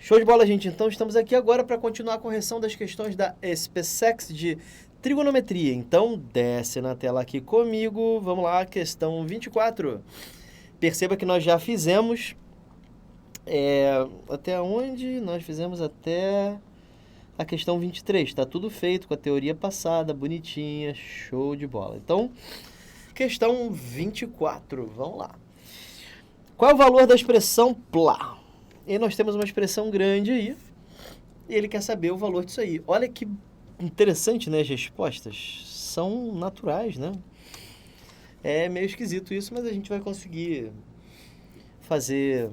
Show de bola, gente. Então, estamos aqui agora para continuar a correção das questões da SPSEC de trigonometria. Então, desce na tela aqui comigo. Vamos lá, questão 24. Perceba que nós já fizemos... até onde? Nós fizemos até a questão 23. Está tudo feito com a teoria passada, bonitinha, show de bola. Então, questão 24. Vamos lá. Qual é o valor da expressão plá? E nós temos uma expressão grande aí, e ele quer saber o valor disso aí. Olha que interessante, né? As respostas são naturais, né? É meio esquisito isso, mas a gente vai conseguir fazer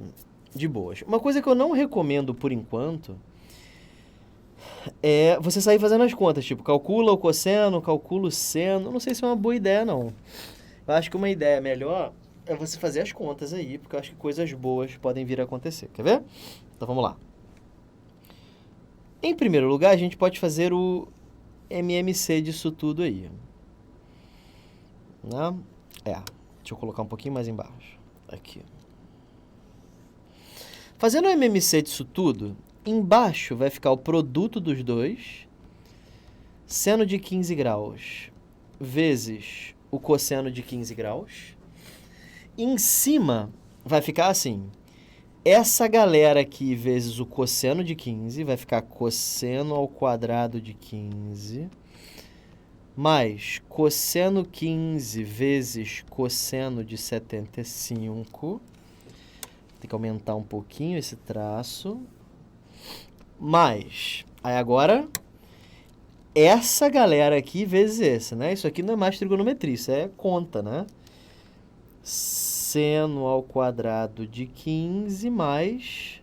de boas. Uma coisa que eu não recomendo por enquanto é você sair fazendo as contas, tipo, calcula o cosseno, calcula o seno. Não sei se é uma boa ideia, não. Eu acho que uma ideia melhor é você fazer as contas aí, porque eu acho que coisas boas podem vir a acontecer. Quer ver? Então vamos lá. Em primeiro lugar, a gente pode fazer o MMC disso tudo aí. Né? Deixa eu colocar um pouquinho mais embaixo. Aqui. Fazendo o MMC disso tudo, embaixo vai ficar o produto dos dois, seno de 15 graus, vezes o cosseno de 15 graus. Em cima vai ficar assim, essa galera aqui vezes o cosseno de 15, vai ficar cosseno ao quadrado de 15, mais cosseno 15 vezes cosseno de 75, tem que aumentar um pouquinho esse traço, mais, aí agora, essa galera aqui vezes esse, né? Isso aqui não é mais trigonometria, isso é conta, né? Seno ao quadrado de 15 mais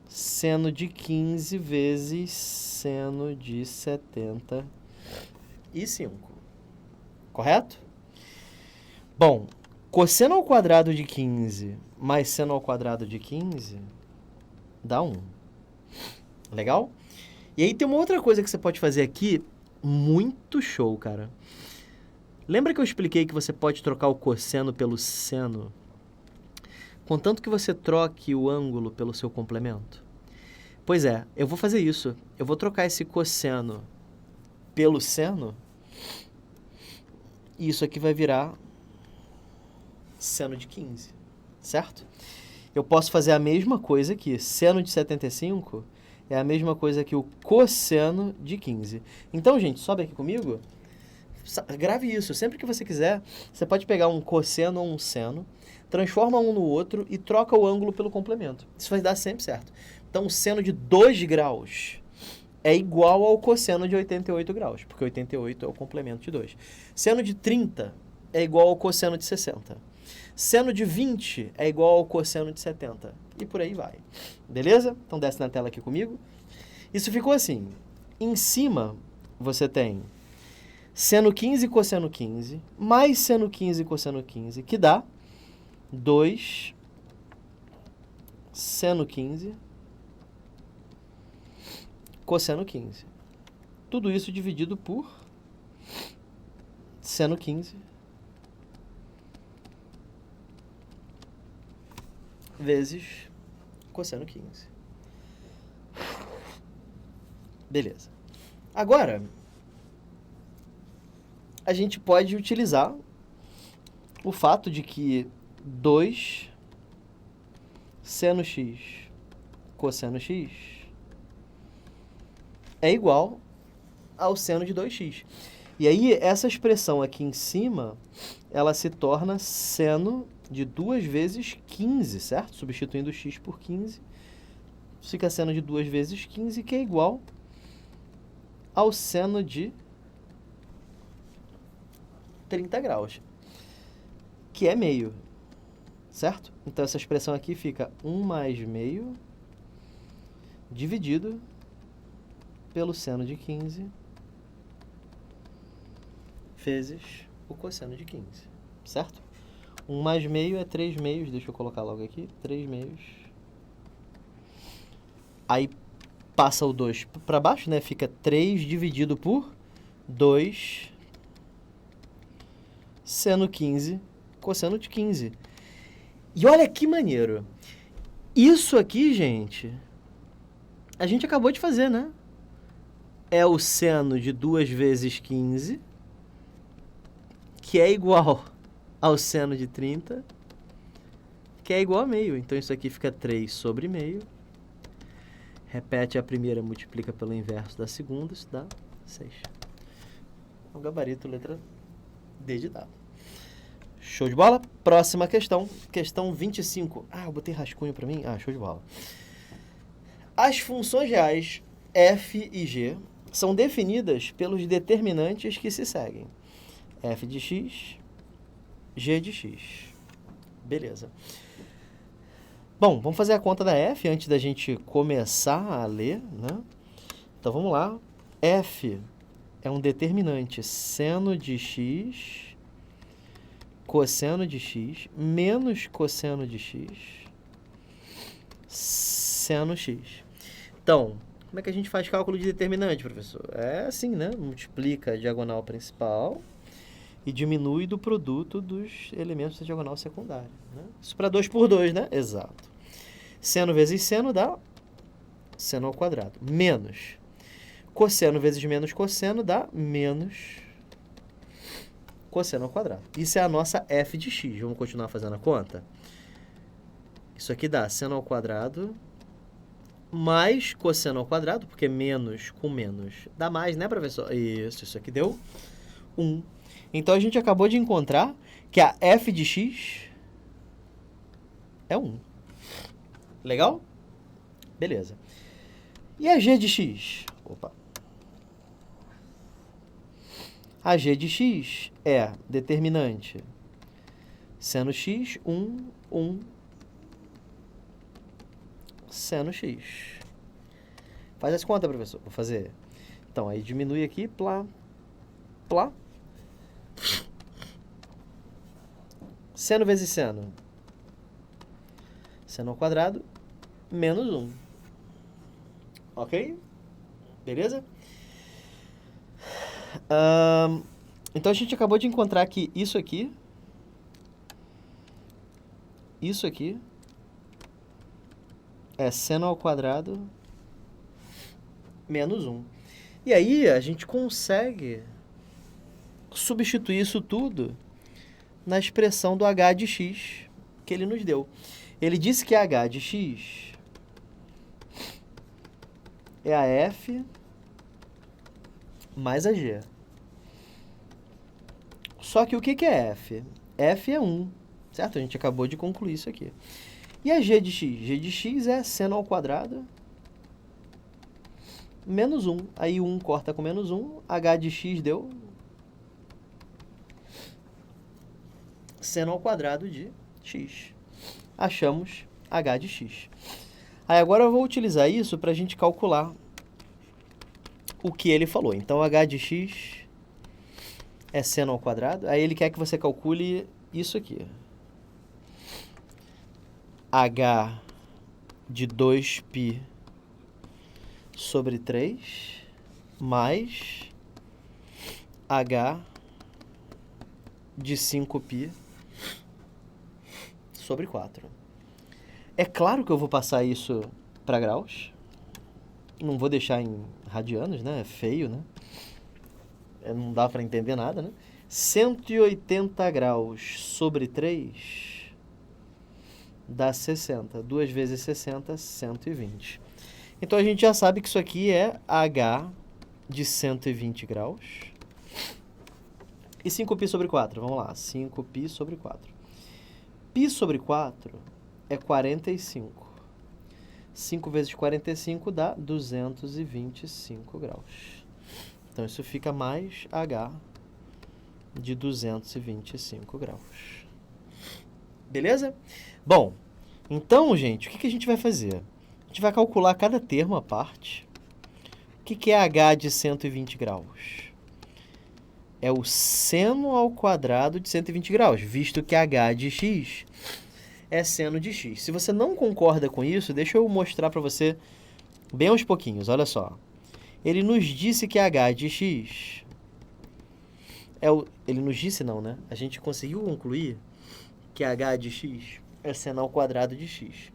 seno de 15 vezes seno de 75. Correto? Bom, cosseno ao quadrado de 15 mais seno ao quadrado de 15 dá 1. Legal? E aí tem uma outra coisa que você pode fazer aqui, muito show, cara. Lembra que eu expliquei que você pode trocar o cosseno pelo seno? Contanto que você troque o ângulo pelo seu complemento? Pois é, eu vou fazer isso. Eu vou trocar esse cosseno pelo seno. E isso aqui vai virar seno de 15, certo? Eu posso fazer a mesma coisa aqui. Seno de 75 é a mesma coisa que o cosseno de 15. Então, gente, sobe aqui comigo. Grave isso. Sempre que você quiser, você pode pegar um cosseno ou um seno, transforma um no outro e troca o ângulo pelo complemento. Isso vai dar sempre certo. Então, o seno de 2 graus é igual ao cosseno de 88 graus, porque 88 é o complemento de 2. Seno de 30 é igual ao cosseno de 60. Seno de 20 é igual ao cosseno de 70. E por aí vai. Beleza? Então, desce na tela aqui comigo. Isso ficou assim. Em cima, você tem seno 15 cosseno 15, mais seno 15 cosseno 15, que dá 2 seno 15 cosseno 15. Tudo isso dividido por seno 15 vezes cosseno 15. Beleza. Agora, a gente pode utilizar o fato de que 2 seno x cosseno x é igual ao seno de 2x. E aí, essa expressão aqui em cima, ela se torna seno de 2 vezes 15, certo? Substituindo x por 15, fica seno de 2 vezes 15, que é igual ao seno de 30 graus, que é meio, certo? Então, essa expressão aqui fica 1 mais meio dividido pelo seno de 15 vezes o cosseno de 15, certo? 1 mais meio é 3 meios, deixa eu colocar logo aqui, 3 meios. Aí passa o 2 para baixo, né? Fica 3 dividido por 2 seno 15 cosseno de 15. E olha que maneiro. Isso aqui, gente, a gente acabou de fazer, né? É o seno de 2 vezes 15, que é igual ao seno de 30, que é igual a meio. Então, isso aqui fica 3 sobre meio. Repete a primeira, multiplica pelo inverso da segunda, isso dá 6. O gabarito, letra D de dado. Show de bola? Próxima questão. Questão 25. Ah, eu botei rascunho pra mim? Ah, show de bola. As funções reais f e g são definidas pelos determinantes que se seguem. F de x, g de x. Beleza. Bom, vamos fazer a conta da f antes da gente começar a ler, né? Então, vamos lá. F é um determinante seno de x, cosseno de x, menos cosseno de x, seno x. Então, como é que a gente faz cálculo de determinante, professor? É assim, né? Multiplica a diagonal principal e diminui do produto dos elementos da diagonal secundária, né? Isso para 2 por 2, né? Exato. Seno vezes seno dá seno ao quadrado. Menos cosseno vezes menos cosseno dá menos cosseno ao quadrado. Isso é a nossa f de x. Vamos continuar fazendo a conta? Isso aqui dá seno ao quadrado mais cosseno ao quadrado, porque menos com menos dá mais, né, professor? Isso aqui deu 1. Então, a gente acabou de encontrar que a f de x é 1. Legal? Beleza. E a g de x? Opa. A g de x é determinante seno x, 1, 1, seno x. Faz as contas, professor. Vou fazer. Então, aí diminui aqui, plá, plá. Seno vezes seno. Seno ao quadrado, menos 1. Ok? Beleza? Então, a gente acabou de encontrar que isso aqui é seno ao quadrado menos 1. E aí, a gente consegue substituir isso tudo na expressão do h de x que ele nos deu. Ele disse que h de x é a f mais a g. Só que o que é f? F é 1, certo? A gente acabou de concluir isso aqui. E a g de x? G de x é seno ao quadrado menos 1. Aí 1 corta com menos 1, h de x deu seno ao quadrado de x. Achamos h de x. Aí agora eu vou utilizar isso para a gente calcular o que ele falou. Então, h de x é seno ao quadrado. Aí ele quer que você calcule isso aqui. H de 2π sobre 3 mais H de 5π sobre 4. É claro que eu vou passar isso para graus. Não vou deixar em radianos, né? É feio, né? Não dá para entender nada, né? 180 graus sobre 3 dá 60. 2 vezes 60, 120. Então, a gente já sabe que isso aqui é H de 120 graus. E 5π sobre 4, vamos lá. 5π sobre 4. Π sobre 4 é 45. 5 vezes 45 dá 225 graus. Então, isso fica mais H de 225 graus. Beleza? Bom, então, gente, o que a gente vai fazer? A gente vai calcular cada termo à parte. O que é H de 120 graus? É o seno ao quadrado de 120 graus, visto que H de x é seno de x. Se você não concorda com isso, deixa eu mostrar para você bem aos pouquinhos. Olha só. Ele nos disse que H de x é o... Ele nos disse não, né? A gente conseguiu concluir que H de x é seno ao quadrado de x.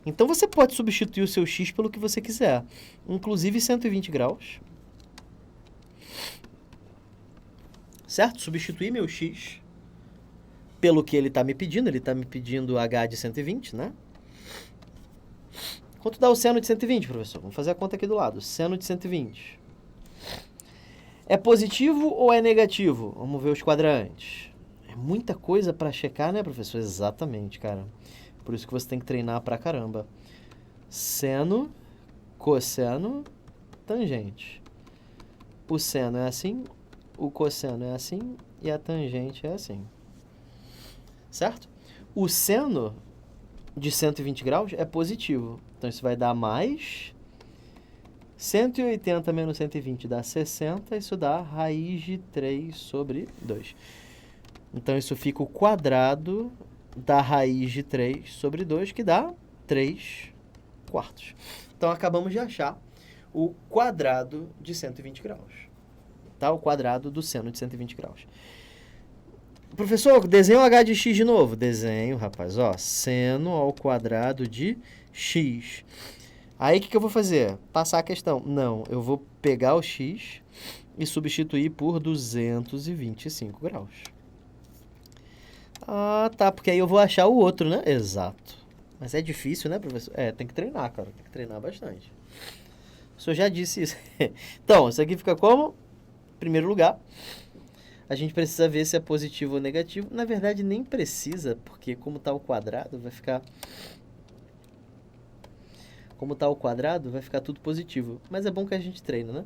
Então, você pode substituir o seu x pelo que você quiser, inclusive 120 graus. Certo? Substituir meu x pelo que ele está me pedindo. Ele está me pedindo h de 120, né? Quanto dá o seno de 120, professor? Vamos fazer a conta aqui do lado. Seno de 120. É positivo ou é negativo? Vamos ver os quadrantes. É muita coisa para checar, né, professor? Exatamente, cara. Por isso que você tem que treinar pra caramba. Seno, cosseno, tangente. O seno é assim, o cosseno é assim e a tangente é assim. Certo? O seno de 120 graus é positivo. Então, isso vai dar mais 180 menos 120 dá 60. Isso dá raiz de 3 sobre 2. Então, isso fica o quadrado da raiz de 3 sobre 2, que dá 3 quartos. Então, acabamos de achar o quadrado de 120 graus. Tá? O quadrado do seno de 120 graus. Professor, desenha o h de x de novo. Desenho, rapaz. Ó, seno ao quadrado de x. Aí, o que eu vou fazer? Passar a questão. Não, eu vou pegar o x e substituir por 225 graus. Ah, tá, porque aí eu vou achar o outro, né? Exato. Mas é difícil, né, professor? É, tem que treinar, cara. Tem que treinar bastante. O senhor já disse isso. Então, isso aqui fica como? Em primeiro lugar, a gente precisa ver se é positivo ou negativo. Na verdade, nem precisa, porque como está o quadrado, vai ficar... Como está o quadrado, vai ficar tudo positivo. Mas é bom que a gente treina, né?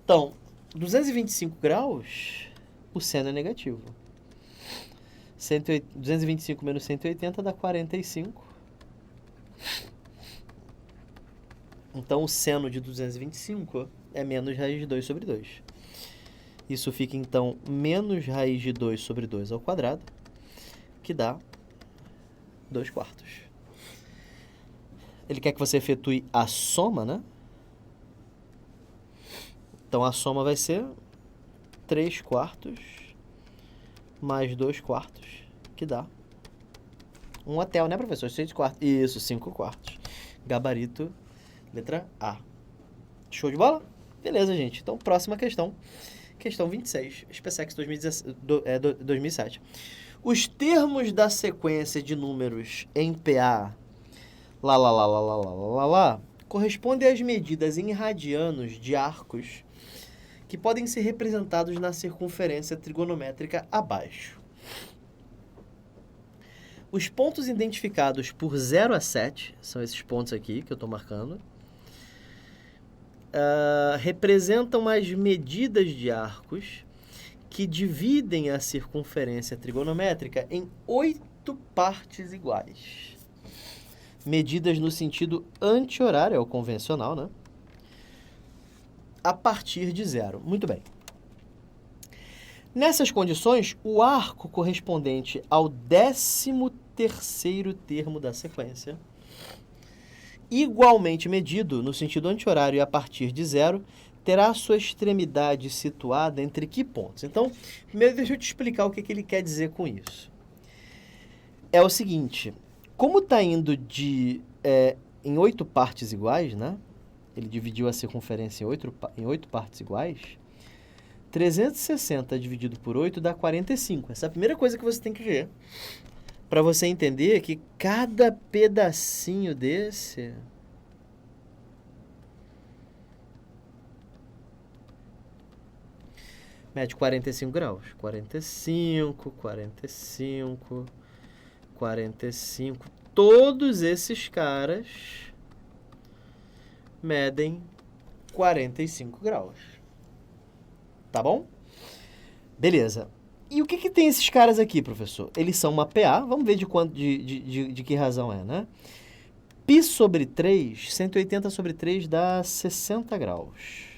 Então, 225 graus, o seno é negativo. 225 menos 180 dá 45. Então, o seno de 225 é menos raiz de 2 sobre 2. Isso fica, então, menos raiz de 2 sobre 2 ao quadrado, que dá 2 quartos. Ele quer que você efetue a soma, né? Então, a soma vai ser 3 quartos mais 2 quartos, que dá um hotel, né, professor? 6 quartos. Isso, 5 quartos. Gabarito, letra A. Show de bola? Beleza, gente. Então, próxima questão. Questão 26, SpaceX 2007. Os termos da sequência de números em PA, correspondem às medidas em radianos de arcos que podem ser representados na circunferência trigonométrica abaixo. Os pontos identificados por 0 a 7, são esses pontos aqui que eu estou marcando, representam as medidas de arcos que dividem a circunferência trigonométrica em 8 partes iguais. Medidas no sentido anti-horário, é o convencional, né? A partir de 0. Muito bem. Nessas condições, o arco correspondente ao 13º termo da sequência, igualmente medido no sentido anti-horário e a partir de 0, terá sua extremidade situada entre que pontos? Então, primeiro deixa eu te explicar o que ele quer dizer com isso. É o seguinte, como está indo em 8 partes iguais, né? Ele dividiu a circunferência em 8 partes iguais. 360 dividido por 8 dá 45. Essa é a primeira coisa que você tem que ver. Para você entender que cada pedacinho desse mede 45 graus. 45, 45, 45. Todos esses caras medem 45 graus. Tá bom? Beleza. E o que tem esses caras aqui, professor? Eles são uma PA, vamos ver de que razão é, né? Π sobre 3, 180 sobre 3 dá 60 graus.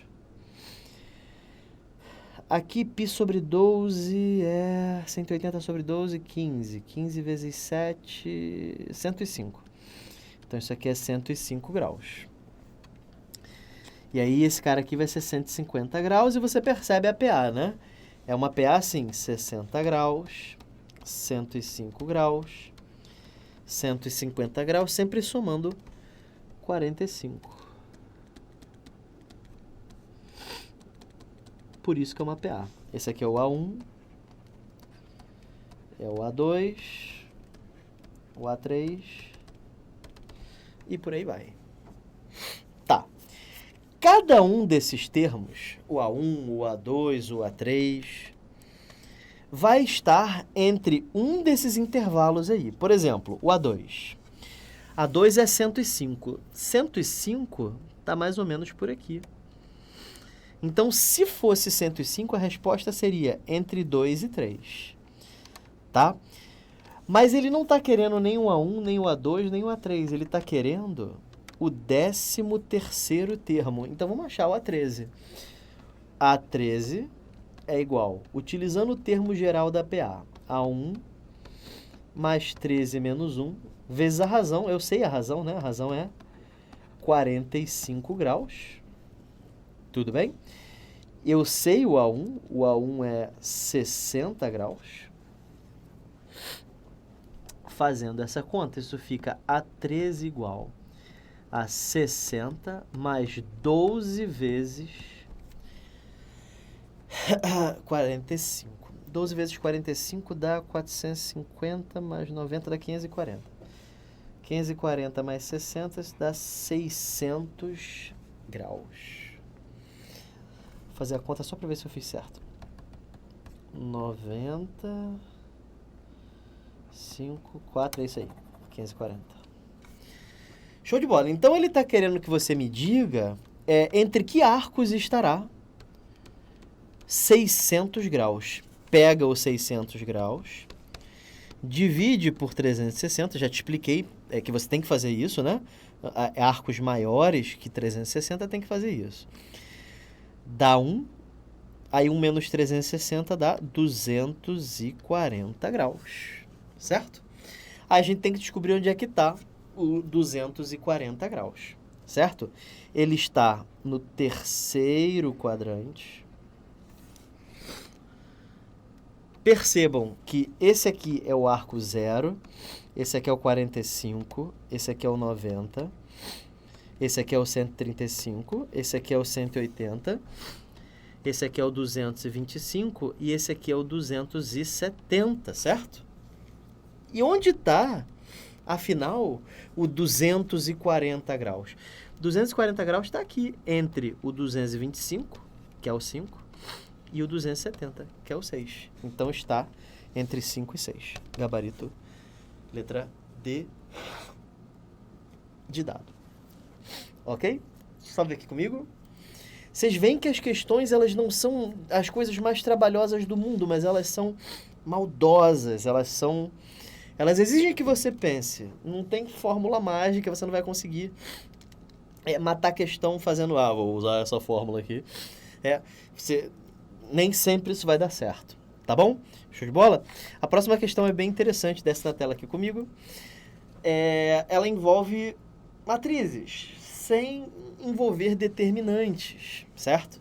Aqui, π sobre 12 é 180 sobre 12, 15. 15 vezes 7, 105. Então, isso aqui é 105 graus. E aí, esse cara aqui vai ser 150 graus e você percebe a PA, né? É uma PA assim, 60 graus, 105 graus, 150 graus, sempre somando 45. Por isso que é uma PA. Esse aqui é o A1, é o A2, o A3 e por aí vai. Tá. Cada um desses termos, o A1, o A2, o A3, vai estar entre um desses intervalos aí. Por exemplo, o A2. A2 é 105. 105 está mais ou menos por aqui. Então, se fosse 105, a resposta seria entre 2 e 3. Tá? Mas ele não está querendo nem o A1, nem o A2, nem o A3. Ele está querendo o 13º termo. Então, vamos achar o A13. A13 é igual, utilizando o termo geral da PA, A1 mais 13 menos 1, vezes a razão. Eu sei a razão, né? A razão é 45 graus. Tudo bem? Eu sei o A1 é 60 graus. Fazendo essa conta, isso fica A13 igual a 60 mais 12 vezes 45. 12 vezes 45 dá 450, mais 90 dá 540. 540 mais 60 dá 600 graus. Vou fazer a conta só para ver se eu fiz certo. 90, 5, 4, é isso aí. 540. Show de bola. Então, ele está querendo que você me diga entre que arcos estará 600 graus. Pega os 600 graus, divide por 360, já te expliquei que você tem que fazer isso, né? Arcos maiores que 360 tem que fazer isso. Dá 1, aí 1 menos 360 dá 240 graus, certo? Aí a gente tem que descobrir onde é que está o 240 graus, certo? Ele está no terceiro quadrante. Percebam que esse aqui é o arco 0, esse aqui é o 45, esse aqui é o 90, esse aqui é o 135, esse aqui é o 180, esse aqui é o 225 e esse aqui é o 270, certo? E onde está, afinal, o 240 graus? 240 graus está aqui, entre o 225, que é o 5, e o 270, que é o 6. Então, está entre 5 e 6. Gabarito, letra D de dado. Ok? Sobe aqui comigo. Vocês veem que as questões, elas não são as coisas mais trabalhosas do mundo, mas elas são maldosas, elas exigem que você pense. Não tem fórmula mágica, você não vai conseguir matar a questão fazendo, vou usar essa fórmula aqui. Nem sempre isso vai dar certo, tá bom? Show de bola? A próxima questão é bem interessante, desce na tela aqui comigo. Ela envolve matrizes, sem envolver determinantes, certo?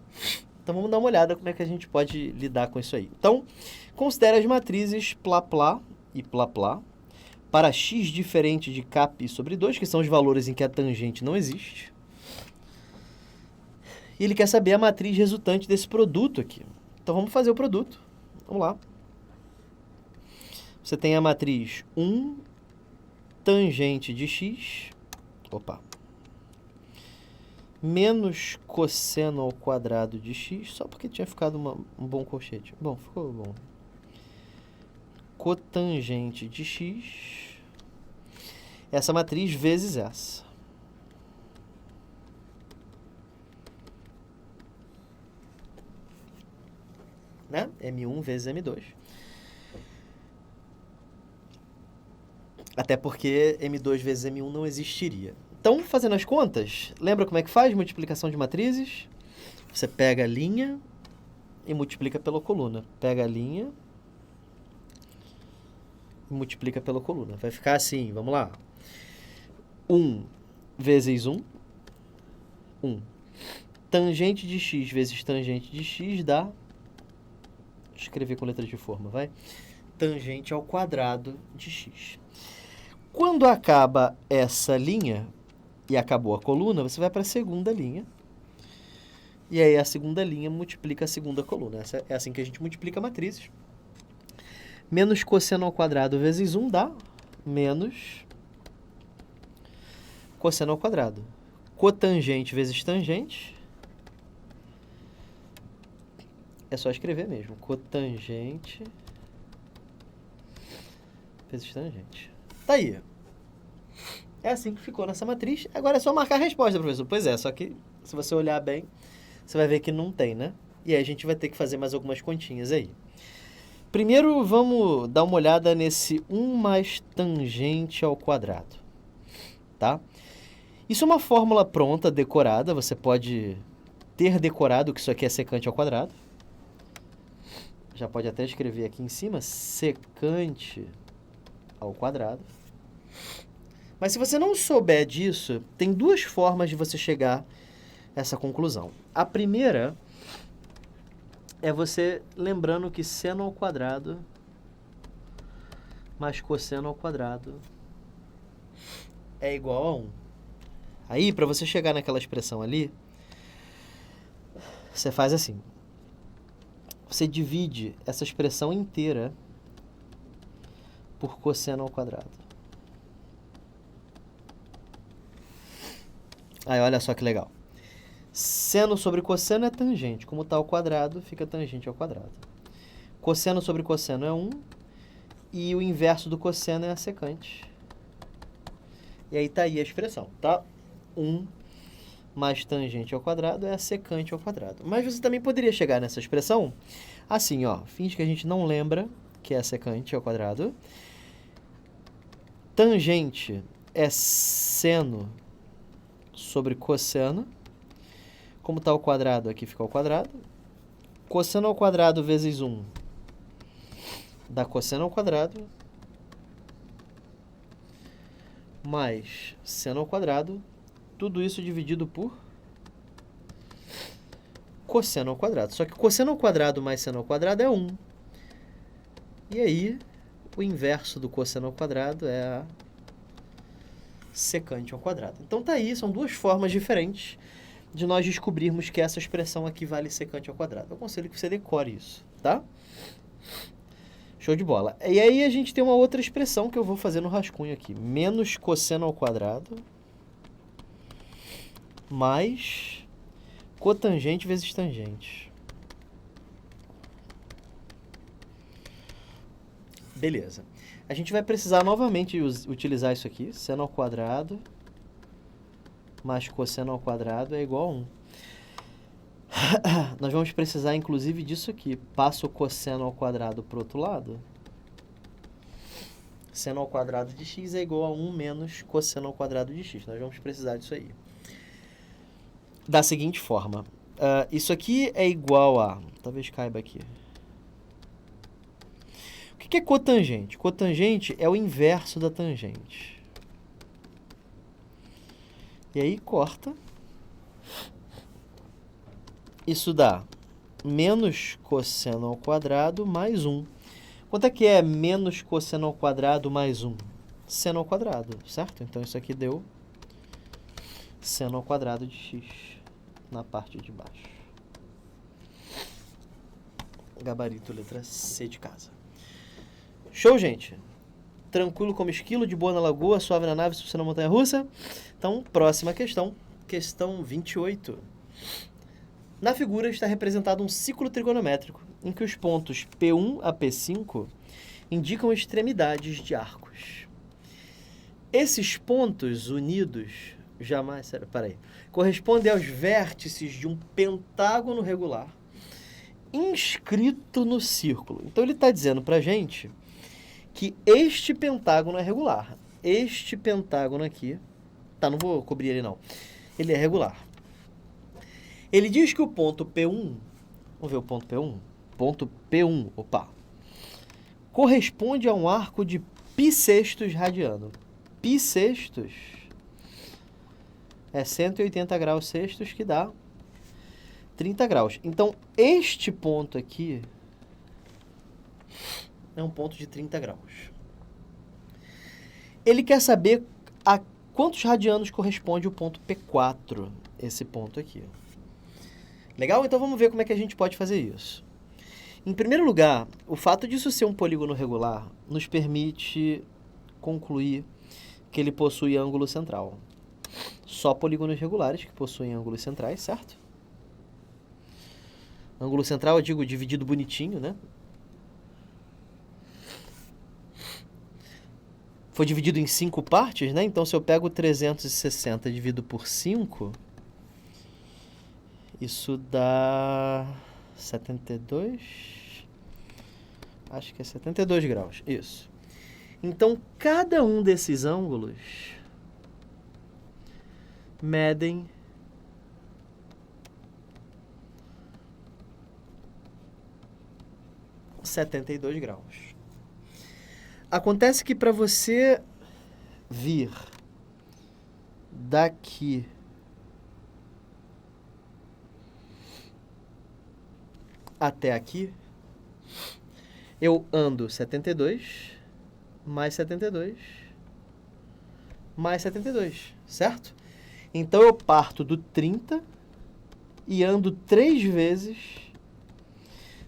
Então, vamos dar uma olhada como é que a gente pode lidar com isso aí. Então, considere as matrizes Plá e Plá para x diferente de Kπ sobre 2, que são os valores em que a tangente não existe. E ele quer saber a matriz resultante desse produto aqui. Então, vamos fazer o produto. Vamos lá. Você tem a matriz 1 tangente de x, menos cosseno ao quadrado de x, só porque tinha ficado um bom colchete. Bom, ficou bom. Cotangente de x, essa matriz vezes essa. Né? M1 vezes M2. Até porque M2 vezes M1 não existiria. Então, fazendo as contas, lembra como é que faz multiplicação de matrizes? Você pega a linha e multiplica pela coluna. Pega a linha e multiplica pela coluna. Vai ficar assim, vamos lá. 1 vezes 1, 1. Tangente de x vezes tangente de x dá... Deixa eu escrever com letra de forma, vai? Tangente ao quadrado de x. Quando acaba essa linha e acabou a coluna, você vai para a segunda linha. E aí a segunda linha multiplica a segunda coluna. É assim que a gente multiplica matrizes. Menos cosseno ao quadrado vezes 1 dá menos cosseno ao quadrado. Cotangente vezes tangente. É só escrever mesmo. Cotangente vezes tangente. Tá aí. É assim que ficou nessa matriz. Agora é só marcar a resposta, professor. Pois é, só que se você olhar bem, você vai ver que não tem, né? E aí a gente vai ter que fazer mais algumas continhas aí. Primeiro, vamos dar uma olhada nesse 1 mais tangente ao quadrado, tá? Isso é uma fórmula pronta, decorada. Você pode ter decorado que isso aqui é secante ao quadrado. Já pode até escrever aqui em cima, secante ao quadrado. Mas se você não souber disso, tem duas formas de você chegar a essa conclusão. A primeira é você lembrando que seno ao quadrado mais cosseno ao quadrado é igual a 1. Aí, para você chegar naquela expressão ali, você faz assim. Você divide essa expressão inteira por cosseno ao quadrado. Aí, olha só que legal. Seno sobre cosseno é tangente. Como está ao quadrado, fica tangente ao quadrado. Cosseno sobre cosseno é 1. E o inverso do cosseno é a secante. E aí está aí a expressão, tá? 1 mais tangente ao quadrado é a secante ao quadrado. Mas você também poderia chegar nessa expressão assim, ó. Finge que a gente não lembra que é a secante ao quadrado. Tangente é seno sobre cosseno. Como está ao quadrado, aqui fica ao quadrado. Cosseno ao quadrado vezes 1 dá cosseno ao quadrado. Mais seno ao quadrado. Tudo isso dividido por cosseno ao quadrado. Só que cosseno ao quadrado mais seno ao quadrado é 1. E aí, o inverso do cosseno ao quadrado é a secante ao quadrado. Então tá aí, são duas formas diferentes de nós descobrirmos que essa expressão aqui vale secante ao quadrado. Eu aconselho que você decore isso, tá? Show de bola. E aí a gente tem uma outra expressão que eu vou fazer no rascunho aqui. Menos cosseno ao quadrado mais cotangente vezes tangente. Beleza. A gente vai precisar novamente utilizar isso aqui. Seno ao quadrado mais cosseno ao quadrado é igual a 1. Nós vamos precisar, inclusive, disso aqui. Passa o cosseno ao quadrado para o outro lado. Seno ao quadrado de x é igual a 1 menos cosseno ao quadrado de x. Nós vamos precisar disso aí. Da seguinte forma. Isso aqui é igual a... Talvez caiba aqui. O que é cotangente? Cotangente é o inverso da tangente. E aí, corta. Isso dá menos cosseno ao quadrado mais 1. Quanto é que é menos cosseno ao quadrado mais 1? Seno ao quadrado, certo? Então, isso aqui deu seno ao quadrado de x na parte de baixo. Gabarito, letra C de casa. Show, gente? Tranquilo como esquilo, de boa na lagoa, suave na nave, sucesso na montanha-russa? Então, próxima questão. Questão 28. Na figura está representado um ciclo trigonométrico em que os pontos P1 a P5 indicam extremidades de arcos. Esses pontos unidos correspondem aos vértices de um pentágono regular inscrito no círculo. Então ele está dizendo para a gente que este pentágono é regular. Este pentágono aqui, tá, não vou cobrir ele não, ele é regular. Ele diz que o ponto P1, vamos ver o ponto P1? Ponto P1, corresponde a um arco de π radiano. Π é 180 graus sextos, que dá 30 graus. Então, este ponto aqui é um ponto de 30 graus. Ele quer saber a Quantos radianos corresponde o ponto P4? Esse ponto aqui. Legal? Então vamos ver como é que a gente pode fazer isso. Em primeiro lugar, o fato disso ser um polígono regular nos permite concluir que ele possui ângulo central. Só polígonos regulares que possuem ângulos centrais, certo? Ângulo central, eu digo dividido bonitinho, né? Foi dividido em 5 partes, né? Então, se eu pego 360 e divido por 5, isso dá 72... Acho que é 72 graus, isso. Então, cada um desses ângulos medem 72 graus. Acontece que para você vir daqui até aqui, eu ando 72 mais 72 mais 72, certo? Então eu parto do 30 e ando 3 vezes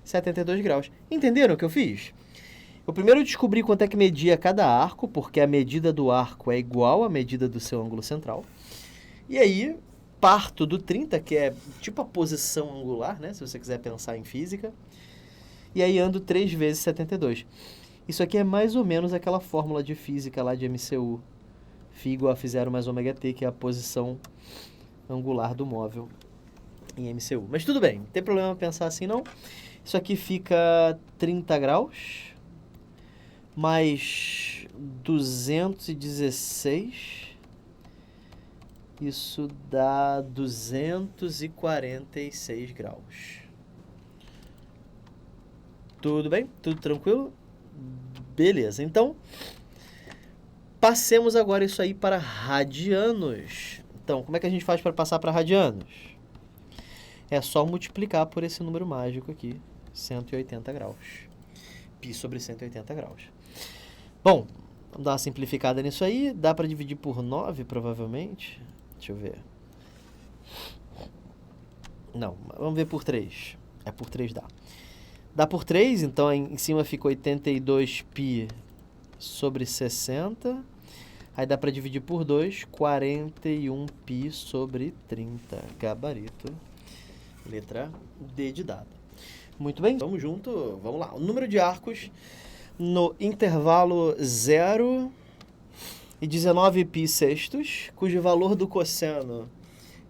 72 graus. Entenderam o que eu fiz? Eu primeiro descobri quanto é que media cada arco, porque a medida do arco é igual à medida do seu ângulo central. E aí, parto do 30, que é tipo a posição angular, né? Se você quiser pensar em física. E aí ando 3 vezes 72. Isso aqui é mais ou menos aquela fórmula de física lá de MCU. Φ igual a Φ0 mais ômega t, que é a posição angular do móvel em MCU. Mas tudo bem, não tem problema pensar assim não. Isso aqui fica 30 graus mais 216. Isso dá 246 graus. Tudo bem? Tudo tranquilo? Beleza, então passemos agora isso aí para radianos. Então, como é que a gente faz para passar para radianos? É só multiplicar por esse número mágico aqui, 180 graus. Π sobre 180 graus. Bom, vamos dar uma simplificada nisso aí. Dá para dividir por 9, provavelmente. Deixa eu ver. Não, vamos ver por 3. É por 3 dá. Dá por 3, então em cima fica 82π sobre 60. Aí dá para dividir por 2, 41π sobre 30. Gabarito. Letra D de dado. Muito bem, vamos junto, vamos lá. O número de arcos no intervalo 0 e 19π sextos, cujo valor do cosseno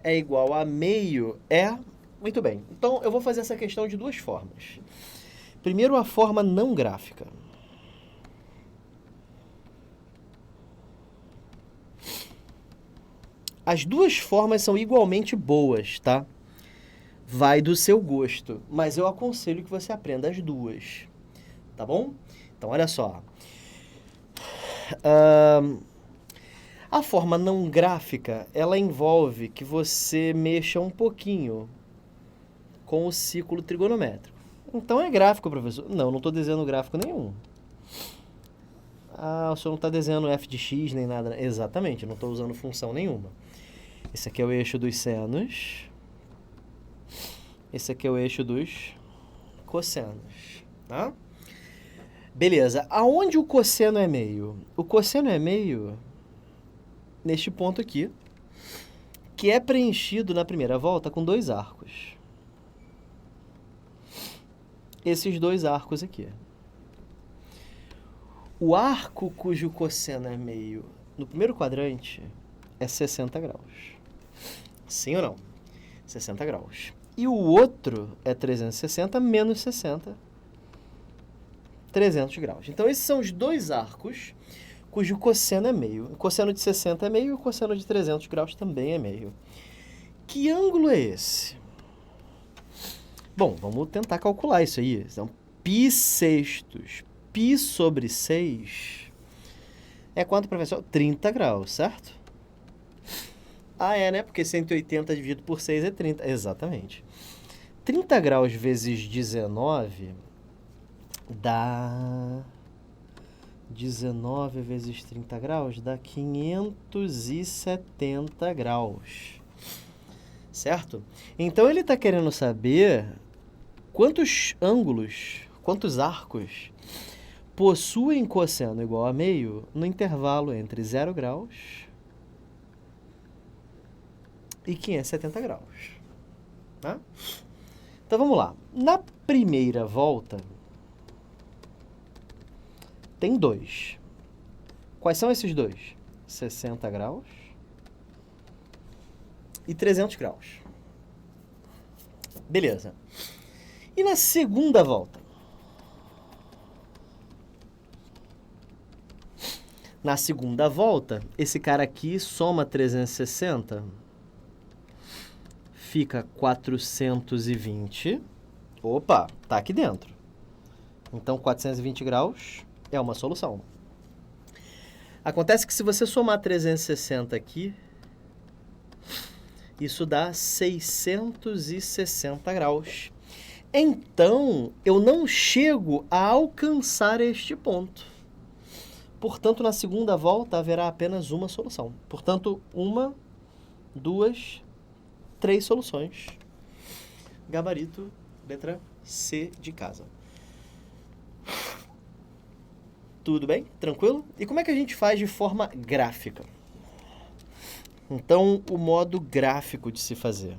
é igual a meio, é... Muito bem, então eu vou fazer essa questão de duas formas. Primeiro, a forma não gráfica. As duas formas são igualmente boas, tá? Vai do seu gosto, mas eu aconselho que você aprenda as duas, tá bom? Então, olha só. A forma não gráfica, ela envolve que você mexa um pouquinho com o ciclo trigonométrico. Então, é gráfico, professor? Não, não estou desenhando gráfico nenhum. Ah, o senhor não está desenhando f de x nem nada. Exatamente, não estou usando função nenhuma. Esse aqui é o eixo dos senos. Esse aqui é o eixo dos cossenos, tá? Beleza, aonde o cosseno é meio? O cosseno é meio neste ponto aqui, que é preenchido na primeira volta com 2 arcos. Esses 2 arcos aqui. O arco cujo cosseno é meio no primeiro quadrante é 60 graus. Sim ou não? 60 graus. E o outro é 360 menos 60, 300 graus. Então, esses são os 2 arcos cujo cosseno é meio. O cosseno de 60 é meio e o cosseno de 300 graus também é meio. Que ângulo é esse? Bom, vamos tentar calcular isso aí. Então, π sextos, π sobre 6 é quanto, professor? 30 graus, certo? Ah, é, né? Porque 180 dividido por 6 é 30. Exatamente. 30 graus vezes 19 dá 19 vezes 30 graus dá 570 graus. Certo? Então ele está querendo saber quantos ângulos, quantos arcos possuem cosseno igual a meio no intervalo entre 0 graus e 570 graus. Tá? Então vamos lá. Na primeira volta, tem 2. Quais são esses dois? 60 graus e 300 graus. Beleza. E na segunda volta? Na segunda volta, esse cara aqui soma 360, fica 420. Opa, tá aqui dentro. Então, 420 graus é uma solução. Acontece que se você somar 360 aqui, isso dá 660 graus. Então, eu não chego a alcançar este ponto. Portanto, na segunda volta haverá apenas uma solução. Portanto, 1, 2, 3 soluções. Gabarito, letra C de casa. Tudo bem? Tranquilo? E como é que a gente faz de forma gráfica? Então, o modo gráfico de se fazer.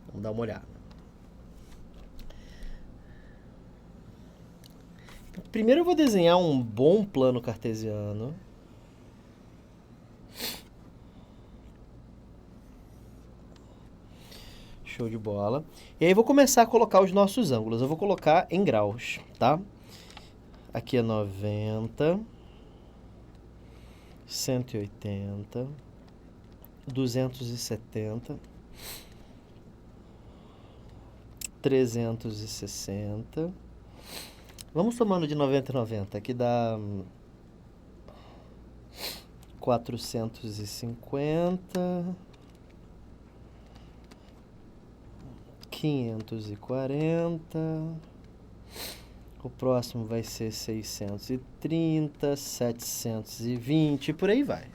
Vamos dar uma olhada. Primeiro eu vou desenhar um bom plano cartesiano. Show de bola. E aí eu vou começar a colocar os nossos ângulos. Eu vou colocar em graus, tá? Aqui é 90, 180, 270, 360. Vamos somando de 90 em 90, que dá 450, 540, o próximo vai ser 630, 720, por aí vai.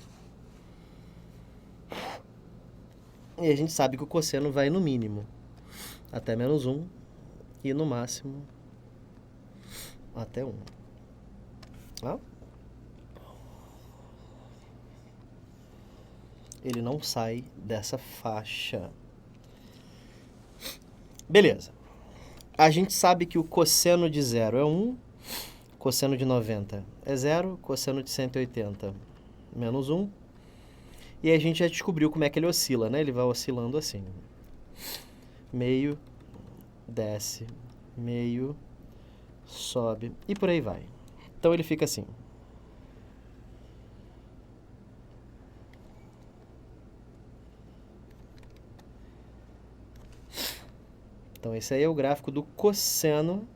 E a gente sabe que o cosseno vai no mínimo até -1 e no máximo até 1. Tá? Ele não sai dessa faixa. Beleza. A gente sabe que o cosseno de 0 é 1, cosseno de 90 é 0, cosseno de 180 -1. E a gente já descobriu como é que ele oscila, né? Ele vai oscilando assim. Meio, desce, meio, sobe e por aí vai. Então ele fica assim. Então esse aí é o gráfico do cosseno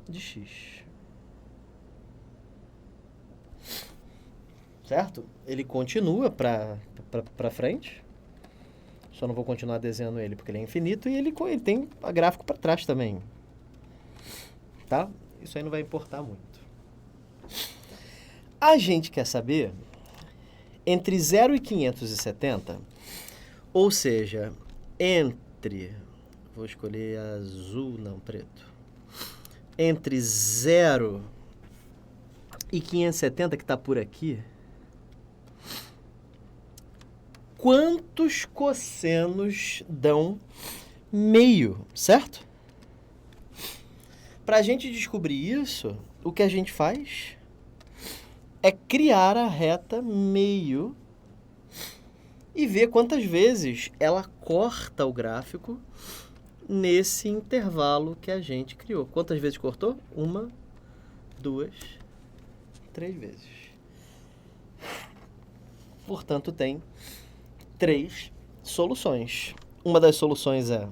de x. Certo? Ele continua para frente. Só não vou continuar desenhando ele porque ele é infinito e ele tem gráfico para trás também. Tá? Isso aí não vai importar muito. A gente quer saber entre 0 e 570, ou seja, entre, vou escolher azul, não, preto, entre 0 e 570, que está por aqui, quantos cossenos dão meio, certo? Para a gente descobrir isso, o que a gente faz é criar a reta meio e ver quantas vezes ela corta o gráfico nesse intervalo que a gente criou. Quantas vezes cortou? 1, 2, 3 vezes. Portanto, tem 3 soluções. Uma das soluções é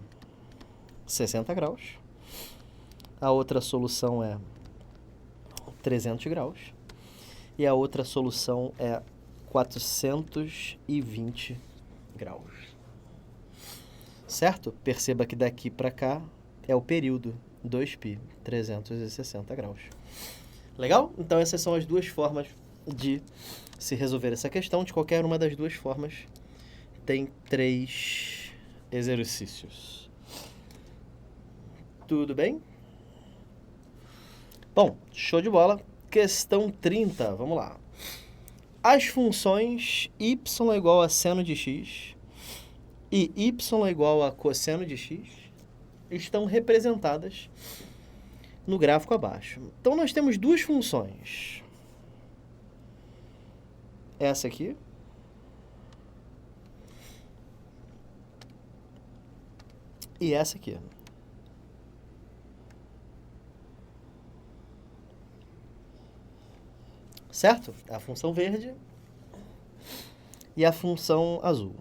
60 graus. A outra solução é 300 graus. E a outra solução é 420 graus. Certo? Perceba que daqui para cá é o período, 2π, 360 graus. Legal? Então essas são as duas formas de se resolver essa questão. De qualquer uma das duas formas, tem 3 exercícios. Tudo bem? Bom, show de bola. Questão 30, vamos lá. As funções y é igual a seno de x e y é igual a cosseno de x estão representadas no gráfico abaixo. Então, nós temos duas funções. Essa aqui. E essa aqui. Certo? A função verde e a função azul.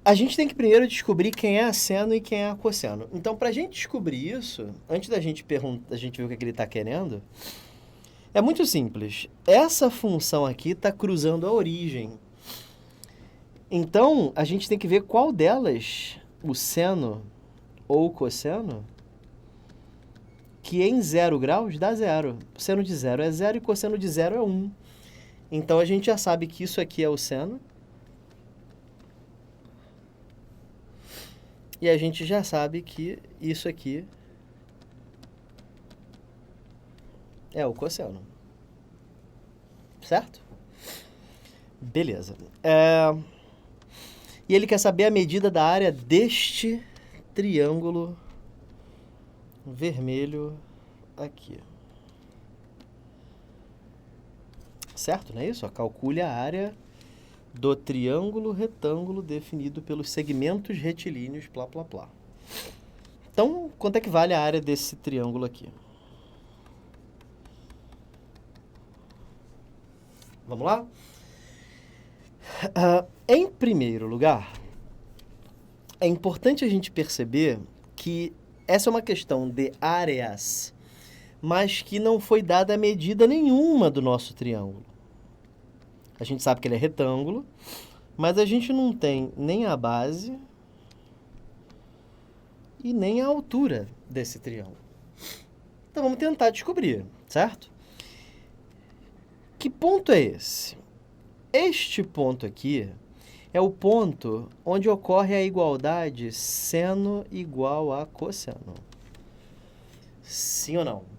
A gente tem que primeiro descobrir quem é a seno e quem é a cosseno. Então, para a gente descobrir isso, antes da gente ver o que ele está querendo, é muito simples. Essa função aqui está cruzando a origem. Então, a gente tem que ver qual delas, o seno ou o cosseno, que em 0 graus dá 0. O seno de 0 é 0 e o cosseno de 0 é 1. Então, a gente já sabe que isso aqui é o seno. E a gente já sabe que isso aqui é o cosseno. Certo? Beleza. E ele quer saber a medida da área deste triângulo vermelho aqui. Certo, não é isso? Calcule a área do triângulo retângulo definido pelos segmentos retilíneos, plá, plá, plá. Então, quanto é que vale a área desse triângulo aqui? Vamos lá? Em primeiro lugar, é importante a gente perceber que essa é uma questão de áreas, mas que não foi dada medida nenhuma do nosso triângulo. A gente sabe que ele é retângulo, mas a gente não tem nem a base e nem a altura desse triângulo. Então, vamos tentar descobrir, certo? Que ponto é esse? Este ponto aqui é o ponto onde ocorre a igualdade seno igual a cosseno. Sim ou não?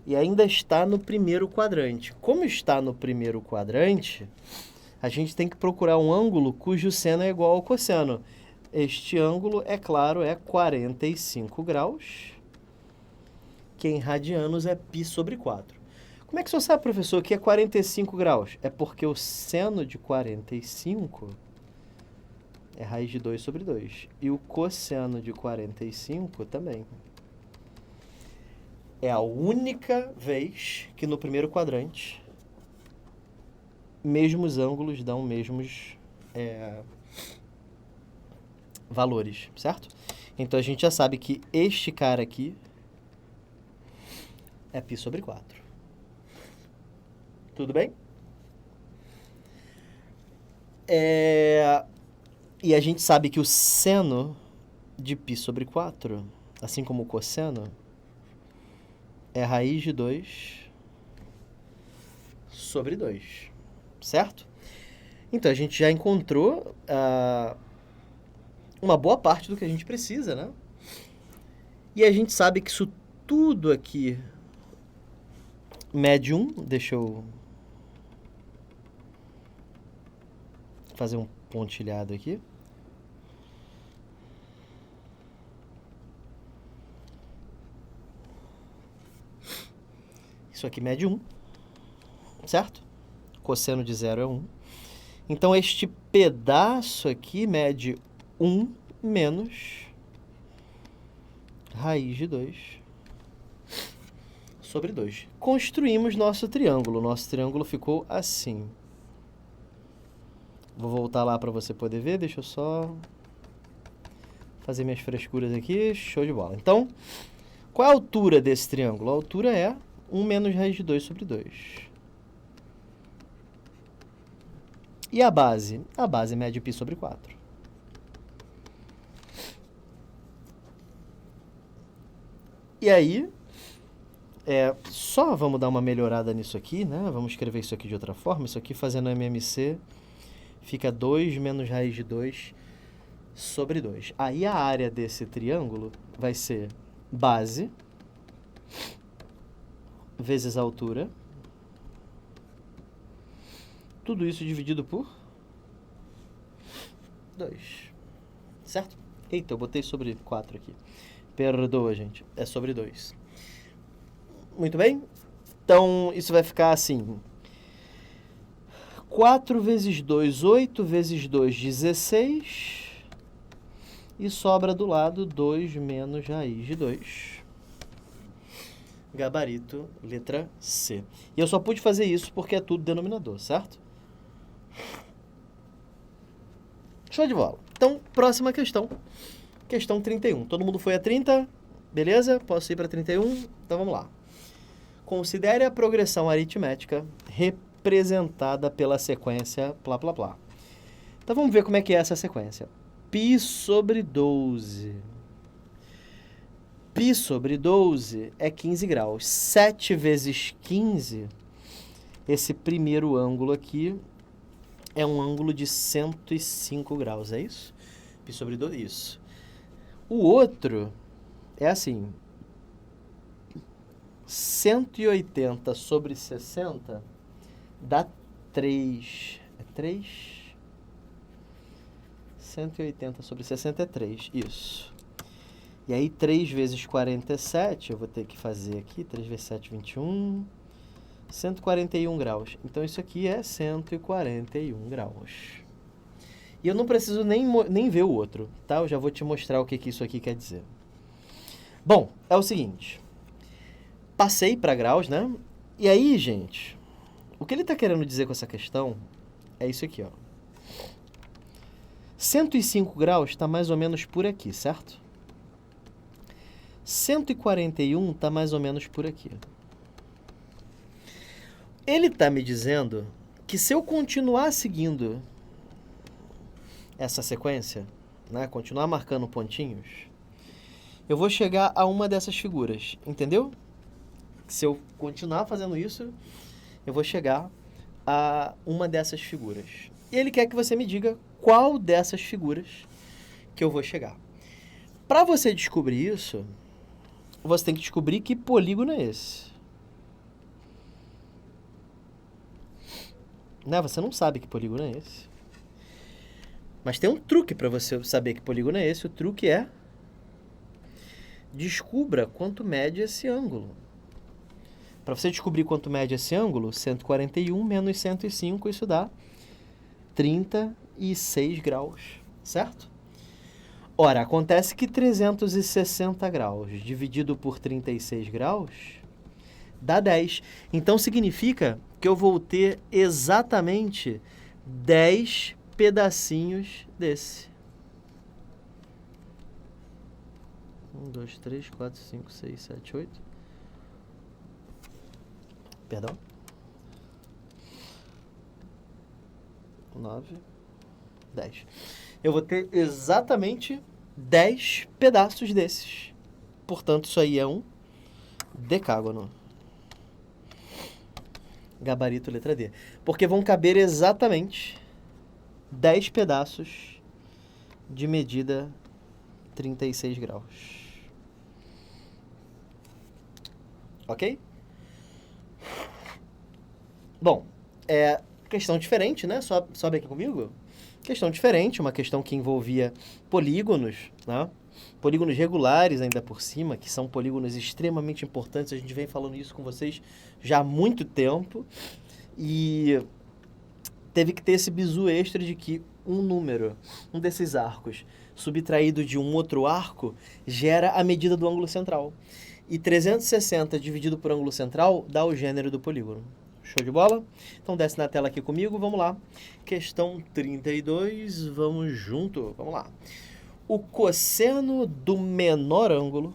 E ainda está no primeiro quadrante. Como está no primeiro quadrante, a gente tem que procurar um ângulo cujo seno é igual ao cosseno. Este ângulo, é claro, é 45 graus, que em radianos é π sobre 4. Como é que o senhor sabe, professor, que é 45 graus? É porque o seno de 45 é raiz de 2 sobre 2. E o cosseno de 45 também. É a única vez que no primeiro quadrante, mesmos ângulos dão mesmos valores, certo? Então, a gente já sabe que este cara aqui é π sobre 4. Tudo bem? E a gente sabe que o seno de π sobre 4, assim como o cosseno, é raiz de 2 sobre 2, certo? Então, a gente já encontrou uma boa parte do que a gente precisa, né? E a gente sabe que isso tudo aqui mede 1. Deixa eu fazer um pontilhado aqui. Isso aqui mede 1, certo? Cosseno de 0 é 1. Então, este pedaço aqui mede 1 menos raiz de 2 sobre 2. Construímos nosso triângulo. Nosso triângulo ficou assim. Vou voltar lá para você poder ver. Deixa eu só fazer minhas frescuras aqui. Show de bola. Então, qual é a altura desse triângulo? A altura é 1 menos raiz de 2 sobre 2. E a base? A base mede π sobre 4. E aí, só vamos dar uma melhorada nisso aqui, né? Vamos escrever isso aqui de outra forma. Isso aqui fazendo MMC fica 2 menos raiz de 2 sobre 2. Aí a área desse triângulo vai ser base vezes a altura. Tudo isso dividido por 2. Certo? Eita, eu botei sobre 4 aqui. Perdoa, gente. É sobre 2. Muito bem? Então, isso vai ficar assim. 4 vezes 2, 8 vezes 2, 16. E sobra do lado 2 menos raiz de 2. Gabarito, letra C. E eu só pude fazer isso porque é tudo denominador, certo? Show de bola. Então, próxima questão. Questão 31. Todo mundo foi a 30? Beleza? Posso ir para 31? Então, vamos lá. Considere a progressão aritmética representada pela sequência blá, blá, blá. Então, vamos ver como é que é essa sequência. Π sobre 12. Π sobre 12 é 15 graus. 7 vezes 15, esse primeiro ângulo aqui é um ângulo de 105 graus, é isso? Π sobre 12, isso. O outro é assim, 180 sobre 60 dá 3. É 3? 180 sobre 60 é 3, isso. E aí 3 vezes 47, eu vou ter que fazer aqui, 3 vezes 7, 21, 141 graus. Então isso aqui é 141 graus. E eu não preciso nem ver o outro, tá? Eu já vou te mostrar o que isso aqui quer dizer. Bom, é o seguinte. Passei para graus, né? E aí, gente, o que ele está querendo dizer com essa questão é isso aqui, ó. 105 graus está mais ou menos por aqui, certo? 141 está mais ou menos por aqui. Ele está me dizendo que se eu continuar seguindo essa sequência, né, continuar marcando pontinhos, eu vou chegar a uma dessas figuras, entendeu? Se eu continuar fazendo isso, eu vou chegar a uma dessas figuras. E ele quer que você me diga qual dessas figuras que eu vou chegar. Para você descobrir isso, você tem que descobrir que polígono é esse. Né? Você não sabe que polígono é esse. Mas tem um truque para você saber que polígono é esse. O truque é: descubra quanto mede esse ângulo. Para você descobrir quanto mede esse ângulo, 141 menos 105, isso dá 36 graus, certo? Ora, acontece que 360 graus dividido por 36 graus dá 10. Então, significa que eu vou ter exatamente 10 pedacinhos desse. 1, 2, 3, 4, 5, 6, 7, 8. Perdão. 9, 10. Eu vou ter exatamente 10 pedaços desses. Portanto, isso aí é um decágono. Gabarito letra D. Porque vão caber exatamente 10 pedaços de medida 36 graus. Ok? Bom, questão diferente, né? Sobe aqui comigo. Questão diferente, uma questão que envolvia polígonos, né? Polígonos regulares ainda por cima, que são polígonos extremamente importantes. A gente vem falando isso com vocês já há muito tempo. E teve que ter esse bizu extra de que um número, um desses arcos, subtraído de um outro arco, gera a medida do ângulo central. E 360 dividido por ângulo central dá o gênero do polígono. Show de bola? Então desce na tela aqui comigo, vamos lá. Questão 32, vamos junto, vamos lá. O cosseno do menor ângulo,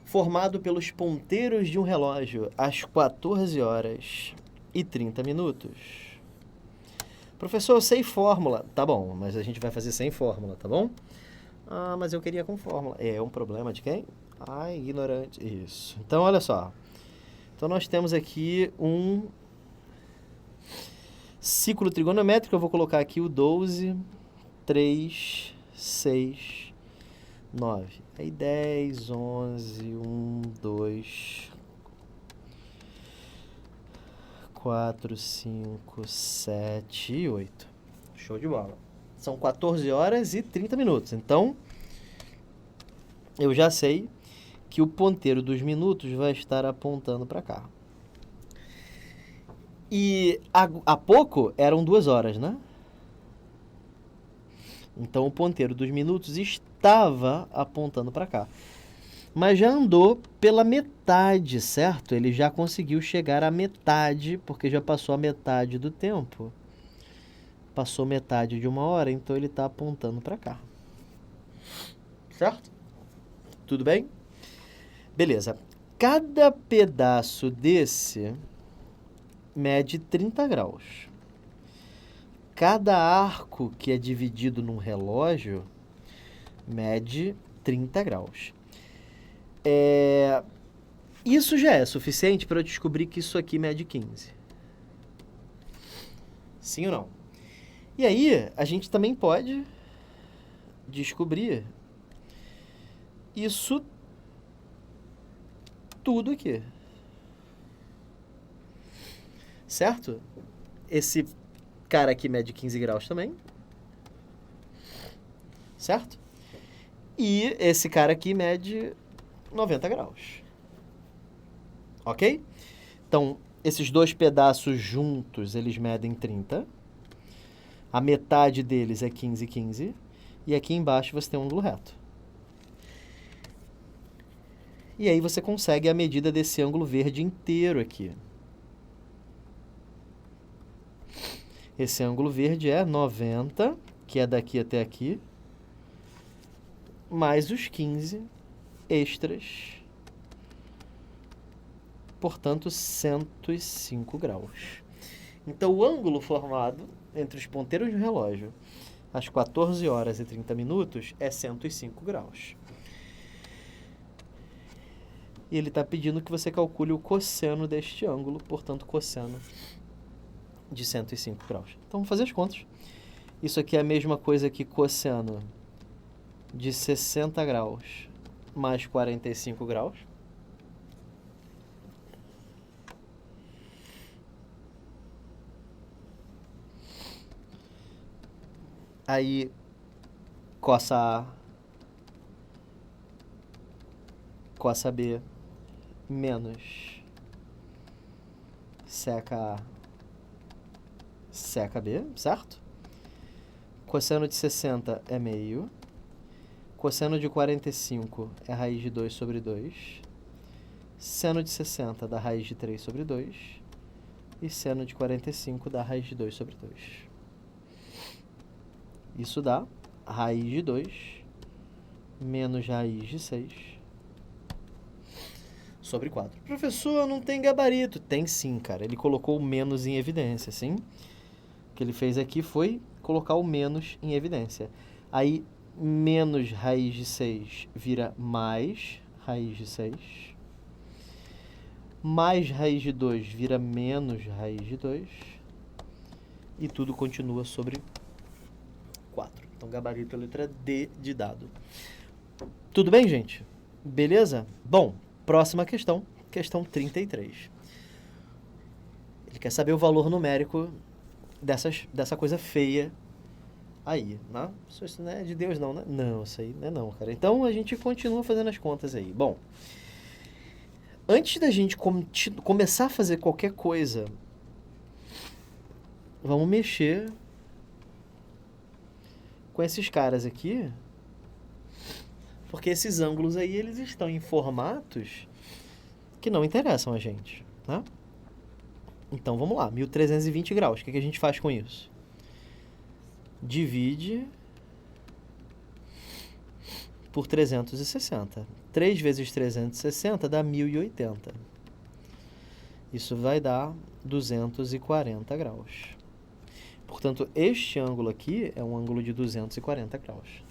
formado pelos ponteiros de um relógio às 14 horas e 30 minutos. Professor, eu sei fórmula. Tá bom, mas a gente vai fazer sem fórmula, tá bom? Ah, mas eu queria com fórmula. É um problema de quem? Ai, ignorante. Isso. Então, olha só. Então, nós temos aqui um ciclo trigonométrico. Eu vou colocar aqui o 12, 3, 6, 9. Aí 10, 11, 1, 2, 4, 5, 7 e 8. Show de bola. São 14 horas e 30 minutos. Então, eu já sei que o ponteiro dos minutos vai estar apontando para cá. E há pouco eram 2 horas, né? Então o ponteiro dos minutos estava apontando para cá. Mas já andou pela metade, certo? Ele já conseguiu chegar à metade, porque já passou a metade do tempo. Passou metade de 1 hora, então ele está apontando para cá. Certo? Tudo bem? Beleza. Cada pedaço desse mede 30 graus. Cada arco que é dividido num relógio mede 30 graus. Isso já é suficiente para eu descobrir que isso aqui mede 15. Sim ou não? E aí, a gente também pode descobrir isso tudo aqui. Certo? Esse cara aqui mede 15 graus também. Certo? E esse cara aqui mede 90 graus. Ok? Então, esses dois pedaços juntos, eles medem 30. A metade deles é 15, 15. E aqui embaixo você tem um ângulo reto. E aí você consegue a medida desse ângulo verde inteiro aqui. Esse ângulo verde é 90, que é daqui até aqui, mais os 15 extras, portanto 105 graus. Então o ângulo formado entre os ponteiros do relógio às 14 horas e 30 minutos é 105 graus. E ele está pedindo que você calcule o cosseno deste ângulo, portanto cosseno de 105 graus. Então vamos fazer as contas. Isso aqui é a mesma coisa que cosseno de 60 graus mais 45 graus. Aí, cossa A, cossa B, menos seca A, seca B, certo? Cosseno de 60 é meio. Cosseno de 45 é raiz de 2 sobre 2. Seno de 60 dá raiz de 3 sobre 2. E seno de 45 dá raiz de 2 sobre 2. Isso dá raiz de 2 menos raiz de 6 sobre 4. Professor, não tem gabarito. Tem sim, cara. Ele colocou o menos em evidência, sim? O que ele fez aqui foi colocar o menos em evidência. Aí, menos raiz de 6 vira mais raiz de 6. Mais raiz de 2 vira menos raiz de 2. E tudo continua sobre 4. Então, gabarito é a letra D de dado. Tudo bem, gente? Beleza? Bom, próxima questão. Questão 33. Ele quer saber o valor numérico dessa coisa feia aí, né? Isso não é de Deus não, né? Não, isso aí não é não, cara. Então, a gente continua fazendo as contas aí. Bom, antes da gente começar a fazer qualquer coisa, vamos mexer com esses caras aqui, porque esses ângulos aí, eles estão em formatos que não interessam a gente, né? Então, vamos lá, 1320 graus, o que a gente faz com isso? Divide por 360. 3 vezes 360 dá 1080. Isso vai dar 240 graus. Portanto, este ângulo aqui é um ângulo de 240 graus.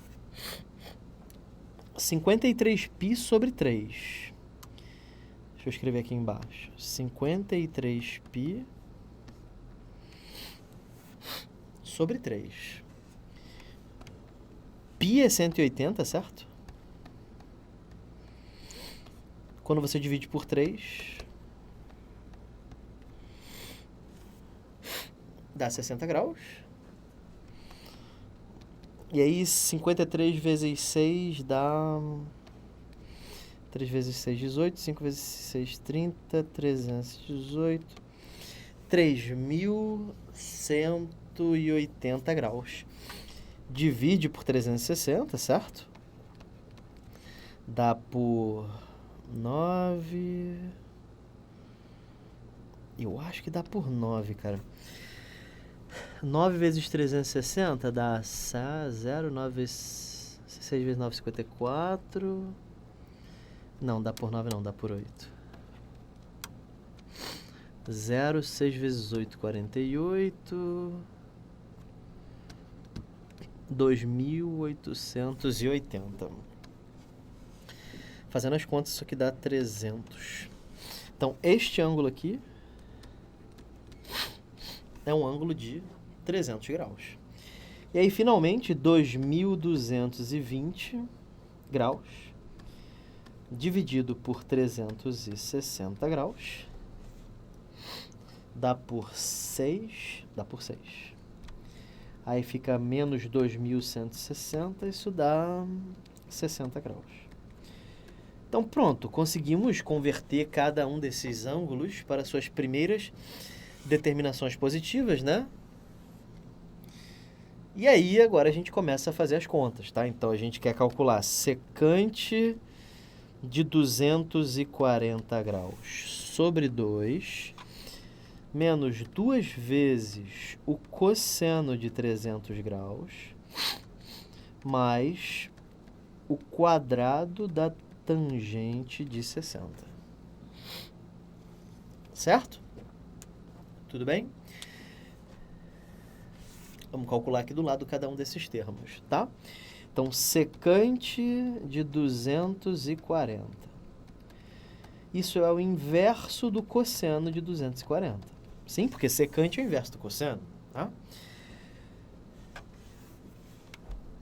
53π sobre 3. Deixa eu escrever aqui embaixo. 53π sobre 3. Π é 180, certo? Quando você divide por 3, dá 60 graus. E aí 53 vezes 6 dá... 3 vezes 6, 18. 5 vezes 6, 30. 318. 3.180 graus. Divide por 360, certo? Dá por 9. Eu acho que dá por 9, cara. 9 vezes 360 dá 0. 9 vezes 6 vezes 9, 54. Não, dá por 9 não, dá por 8. 0, 6 vezes 8, 48. 2.880. Fazendo as contas, isso aqui dá 300. Então, este ângulo aqui é um ângulo de 300 graus. E aí, finalmente, 2.220 graus dividido por 360 graus dá por 6. Dá por 6. Aí fica menos 2.160, isso dá 60 graus. Então pronto, conseguimos converter cada um desses ângulos para suas primeiras determinações positivas, né? E aí agora a gente começa a fazer as contas, tá? Então a gente quer calcular secante de 240 graus sobre 2... menos 2 vezes o cosseno de 300 graus, mais o quadrado da tangente de 60. Certo? Tudo bem? Vamos calcular aqui do lado cada um desses termos, tá? Então, secante de 240. Isso é o inverso do cosseno de 240. Sim, porque secante é o inverso do cosseno, tá?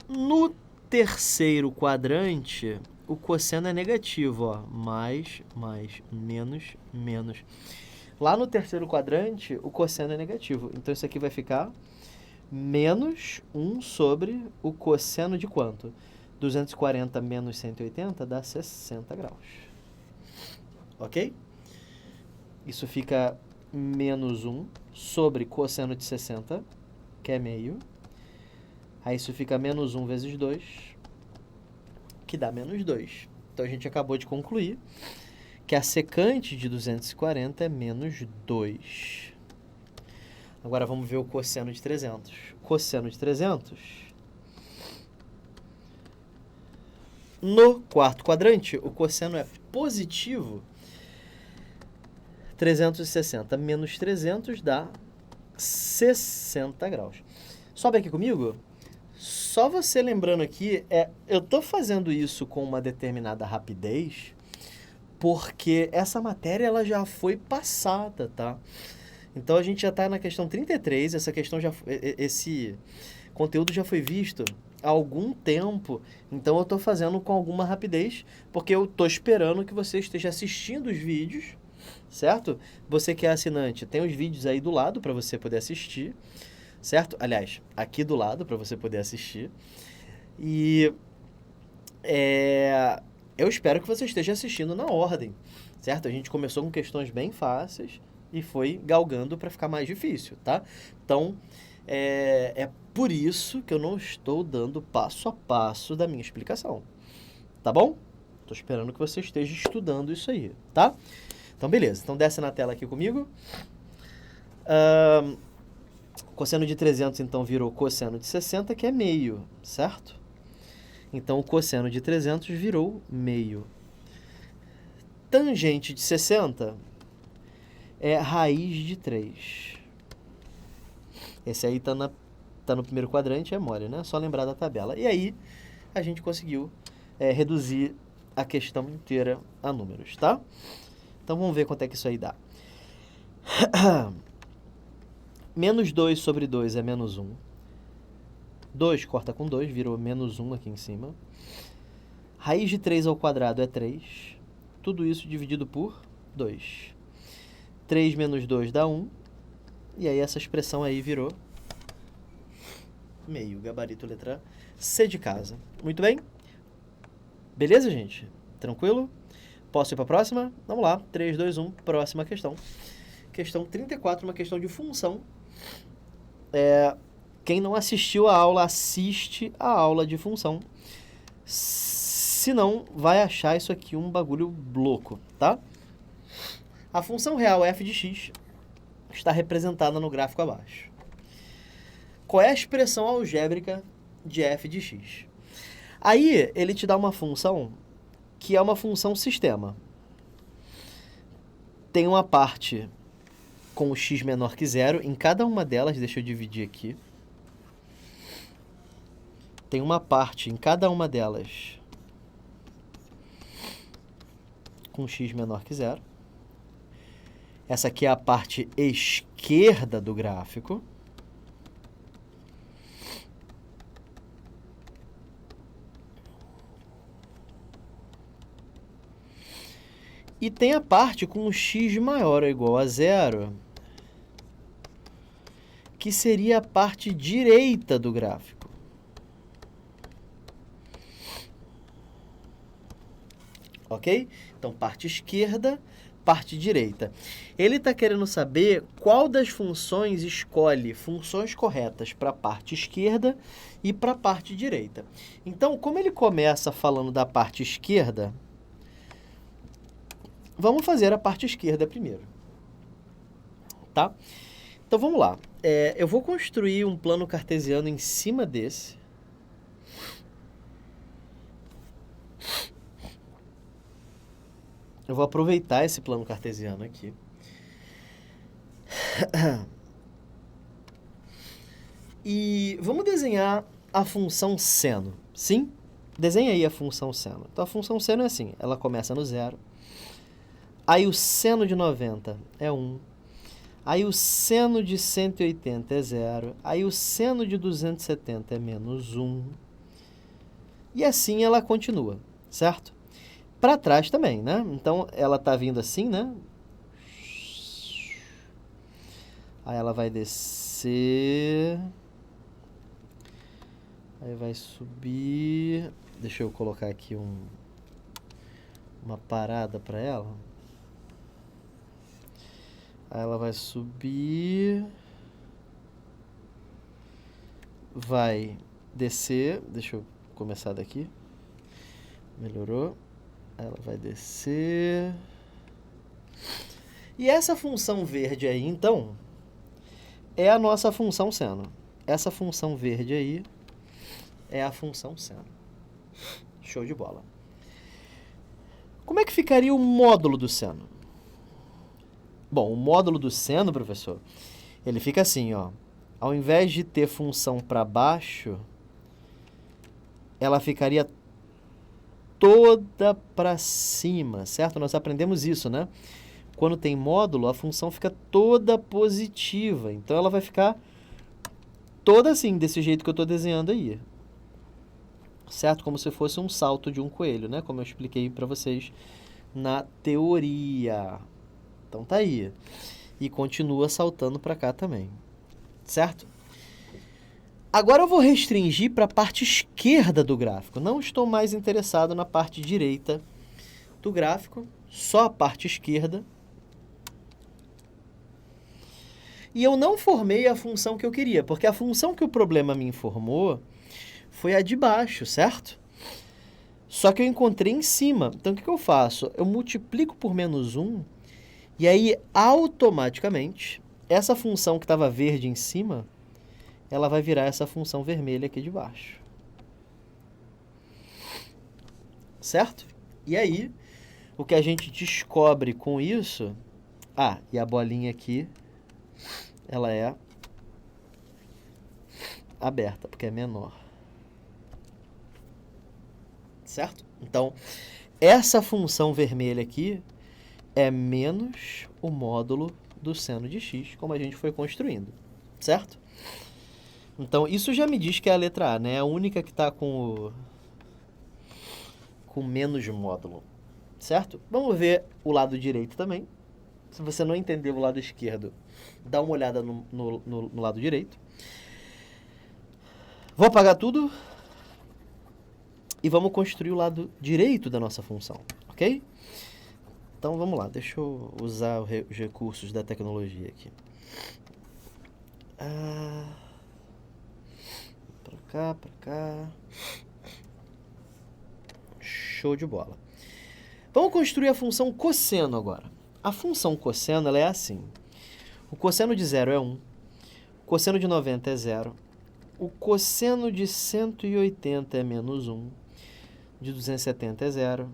No terceiro quadrante, o cosseno é negativo, ó. Mais, menos, menos. Lá no terceiro quadrante, o cosseno é negativo. Então, isso aqui vai ficar menos 1 sobre o cosseno de quanto? 240 menos 180 dá 60 graus. Ok? Isso fica menos 1 sobre cosseno de 60, que é meio. Aí isso fica menos 1 vezes 2, que dá menos 2. Então, a gente acabou de concluir que a secante de 240 é menos 2. Agora, vamos ver o cosseno de 300. Cosseno de 300... no quarto quadrante, o cosseno é positivo. 360 menos 300 dá 60 graus. Sobe aqui comigo. Só você lembrando aqui, eu tô fazendo isso com uma determinada rapidez, porque essa matéria ela já foi passada, tá? Então, a gente já está na questão 33, esse conteúdo já foi visto há algum tempo, então eu estou fazendo com alguma rapidez, porque eu estou esperando que você esteja assistindo os vídeos, certo? Você que é assinante, tem os vídeos aí do lado para você poder assistir, certo? Aliás, aqui do lado para você poder assistir. E eu espero que você esteja assistindo na ordem, certo? A gente começou com questões bem fáceis e foi galgando para ficar mais difícil, tá? Então, é por isso que eu não estou dando passo a passo da minha explicação, tá bom? Estou esperando que você esteja estudando isso aí, tá? Então, beleza. Então, desce na tela aqui comigo. Cosseno de 300, então, virou cosseno de 60, que é meio, certo? Então, o cosseno de 300 virou meio. Tangente de 60 é raiz de 3. Esse aí tá no primeiro quadrante, é mole, né? Só lembrar da tabela. E aí, a gente conseguiu reduzir a questão inteira a números, tá? Então vamos ver quanto é que isso aí dá. Menos 2 sobre 2 é menos 1. 2 corta com 2, virou menos 1 aqui em cima. Raiz de 3 ao quadrado é 3. Tudo isso dividido por 2. 3 menos 2 dá 1. E aí essa expressão aí virou meio, gabarito letra C de casa. Muito bem? Beleza, gente? Tranquilo? Posso ir para a próxima? Vamos lá. 3, 2, 1. Próxima questão. Questão 34, uma questão de função. Quem não assistiu a aula, assiste a aula de função. Senão, vai achar isso aqui um bagulho louco, tá? A função real f de x está representada no gráfico abaixo. Qual é a expressão algébrica de f de x? Aí, ele te dá uma função que é uma função sistema. Tem uma parte com o x menor que zero. Em cada uma delas, deixa eu dividir aqui. Tem uma parte em cada uma delas com x menor que zero. Essa aqui é a parte esquerda do gráfico. E tem a parte com o x maior ou igual a zero, que seria a parte direita do gráfico. Ok? Então, parte esquerda, parte direita. Ele está querendo saber qual das funções escolhe funções corretas para a parte esquerda e para a parte direita. Então, como ele começa falando da parte esquerda, vamos fazer a parte esquerda primeiro. Tá? Então, vamos lá. Eu vou construir um plano cartesiano em cima desse. Eu vou aproveitar esse plano cartesiano aqui. E vamos desenhar a função seno. Sim? Desenha aí a função seno. Então, a função seno é assim. Ela começa no zero. Aí, o seno de 90 é 1. Aí, o seno de 180 é 0. Aí, o seno de 270 é menos 1. E assim ela continua, certo? Para trás também, né? Então, ela está vindo assim, né? Aí ela vai descer. Aí vai subir. Deixa eu colocar aqui uma parada para ela. Aí ela vai subir. Vai descer. Deixa eu começar daqui. Melhorou. Ela vai descer. E essa função verde aí, então, é a nossa função seno. Essa função verde aí é a função seno. Show de bola. Como é que ficaria o módulo do seno? Bom, o módulo do seno, professor, ele fica assim, ó. Ao invés de ter função para baixo, ela ficaria toda para cima, certo? Nós aprendemos isso, né? Quando tem módulo, a função fica toda positiva. Então, ela vai ficar toda assim, desse jeito que eu estou desenhando aí. Certo? Como se fosse um salto de um coelho, né? Como eu expliquei para vocês na teoria. Então, tá aí. E continua saltando para cá também. Certo? Agora eu vou restringir para a parte esquerda do gráfico. Não estou mais interessado na parte direita do gráfico, só a parte esquerda. E eu não formei a função que eu queria, porque a função que o problema me informou foi a de baixo, certo? Só que eu encontrei em cima. Então, o que eu faço? Eu multiplico por menos 1, e aí, automaticamente, essa função que estava verde em cima, ela vai virar essa função vermelha aqui de baixo. Certo? E aí, o que a gente descobre com isso... Ah, e a bolinha aqui, ela é aberta, porque é menor. certo? Então, essa função vermelha aqui é menos o módulo do seno de x, como a gente foi construindo, certo? Então, isso já me diz que é a letra A, né? É a única que está com menos módulo, certo? Vamos ver o lado direito também. Se você não entendeu o lado esquerdo, dá uma olhada no lado direito. Vou apagar tudo e vamos construir o lado direito da nossa função, ok? Então vamos lá, deixa eu usar os recursos da tecnologia aqui. Pra cá. Show de bola. Vamos construir a função cosseno agora. A função cosseno ela é assim. O cosseno de 0 é 1. O cosseno de 90 é 0. O cosseno de 180 é menos 1. De 270 é 0.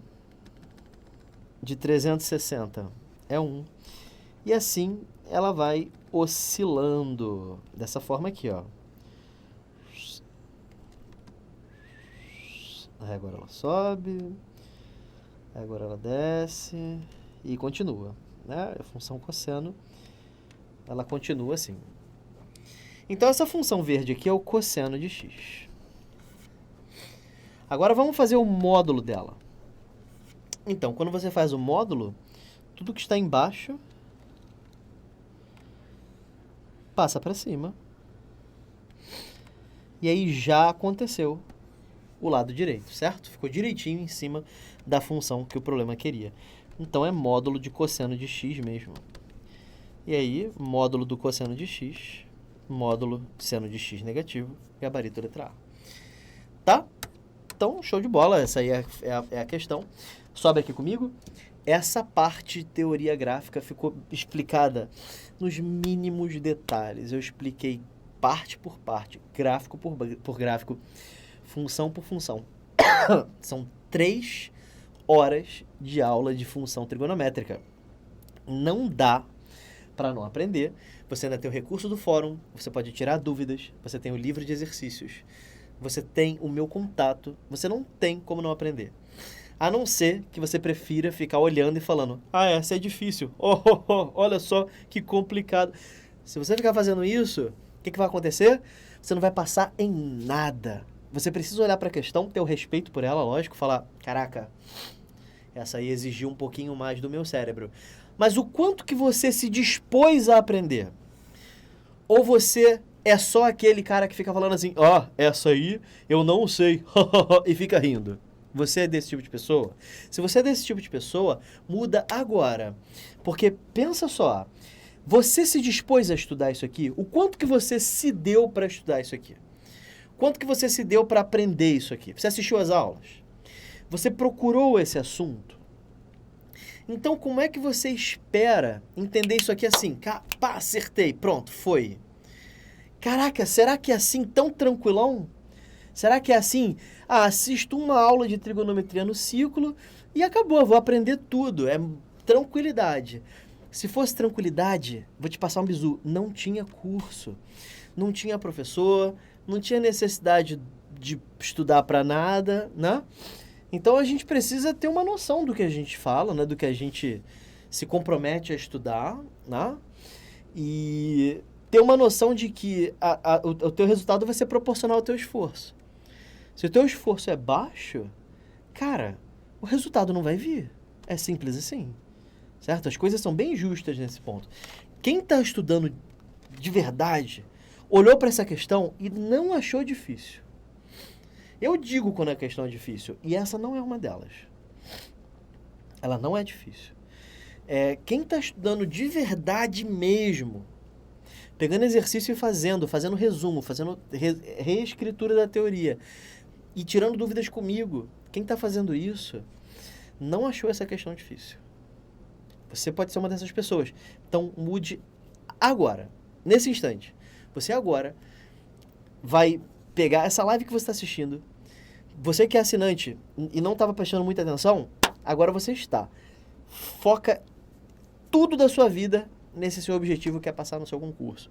De 360 é 1. E assim ela vai oscilando dessa forma aqui, ó. Aí agora ela sobe, aí agora ela desce e continua, né? A função cosseno, ela continua assim. Então essa função verde aqui é o cosseno de x. Agora vamos fazer o módulo dela. Então, quando você faz o módulo, tudo que está embaixo passa para cima. E aí já aconteceu o lado direito, certo? Ficou direitinho em cima da função que o problema queria. Então é módulo de cosseno de x mesmo. E aí, módulo do cosseno de x, módulo de seno de x negativo, gabarito letra A. Tá? Então, show de bola, essa aí é a questão. Sobe aqui comigo. Essa parte de teoria gráfica ficou explicada nos mínimos detalhes. Eu expliquei parte por parte, gráfico por gráfico, função por função. São 3 horas de aula de função trigonométrica. Não dá para não aprender. Você ainda tem o recurso do fórum, você pode tirar dúvidas, você tem o livro de exercícios, você tem o meu contato, você não tem como não aprender. A não ser que você prefira ficar olhando e falando, essa é difícil, olha só que complicado. Se você ficar fazendo isso, o que vai acontecer? Você não vai passar em nada. Você precisa olhar para a questão, ter o respeito por ela, lógico, falar, caraca, essa aí exigiu um pouquinho mais do meu cérebro. Mas o quanto que você se dispôs a aprender? Ou você é só aquele cara que fica falando assim, essa aí eu não sei, e fica rindo. Você é desse tipo de pessoa? Se você é desse tipo de pessoa, muda agora. Porque pensa só, você se dispôs a estudar isso aqui? O quanto que você se deu para estudar isso aqui? Quanto que você se deu para aprender isso aqui? Você assistiu às aulas? Você procurou esse assunto? Então, como é que você espera entender isso aqui assim? Pá, acertei, pronto, foi. Caraca, será que é assim tão tranquilão? Será que é assim? Assisto uma aula de trigonometria no ciclo e acabou, vou aprender tudo. É tranquilidade. Se fosse tranquilidade, vou te passar um bizu, não tinha curso, não tinha professor, não tinha necessidade de estudar para nada, né? Então a gente precisa ter uma noção do que a gente fala, né? Do que a gente se compromete a estudar, né? E ter uma noção de que o teu resultado vai ser proporcional ao teu esforço. Se o teu esforço é baixo, cara, o resultado não vai vir. É simples assim, certo? As coisas são bem justas nesse ponto. Quem está estudando de verdade, olhou para essa questão e não achou difícil. Eu digo quando a questão é difícil, e essa não é uma delas. Ela não é difícil. Quem está estudando de verdade mesmo, pegando exercício e fazendo resumo, fazendo reescritura da teoria e tirando dúvidas comigo, quem está fazendo isso não achou essa questão difícil. Você pode ser uma dessas pessoas. Então, mude agora, nesse instante. Você agora vai pegar essa live que você está assistindo. Você que é assinante e não estava prestando muita atenção, agora você está. Foca tudo da sua vida nesse seu objetivo que é passar no seu concurso.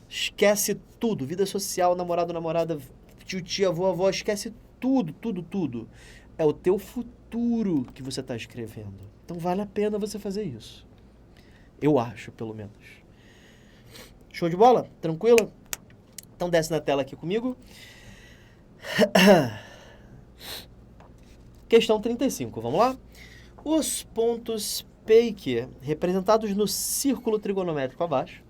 Esquece tudo, vida social, namorado, namorada, tio, tia, avô, avó, esquece tudo, tudo, tudo. É o teu futuro que você está escrevendo. Então vale a pena você fazer isso. Eu acho, pelo menos. Show de bola? Tranquilo? Então desce na tela aqui comigo. Questão 35, vamos lá? Os pontos P e Q, representados no círculo trigonométrico abaixo,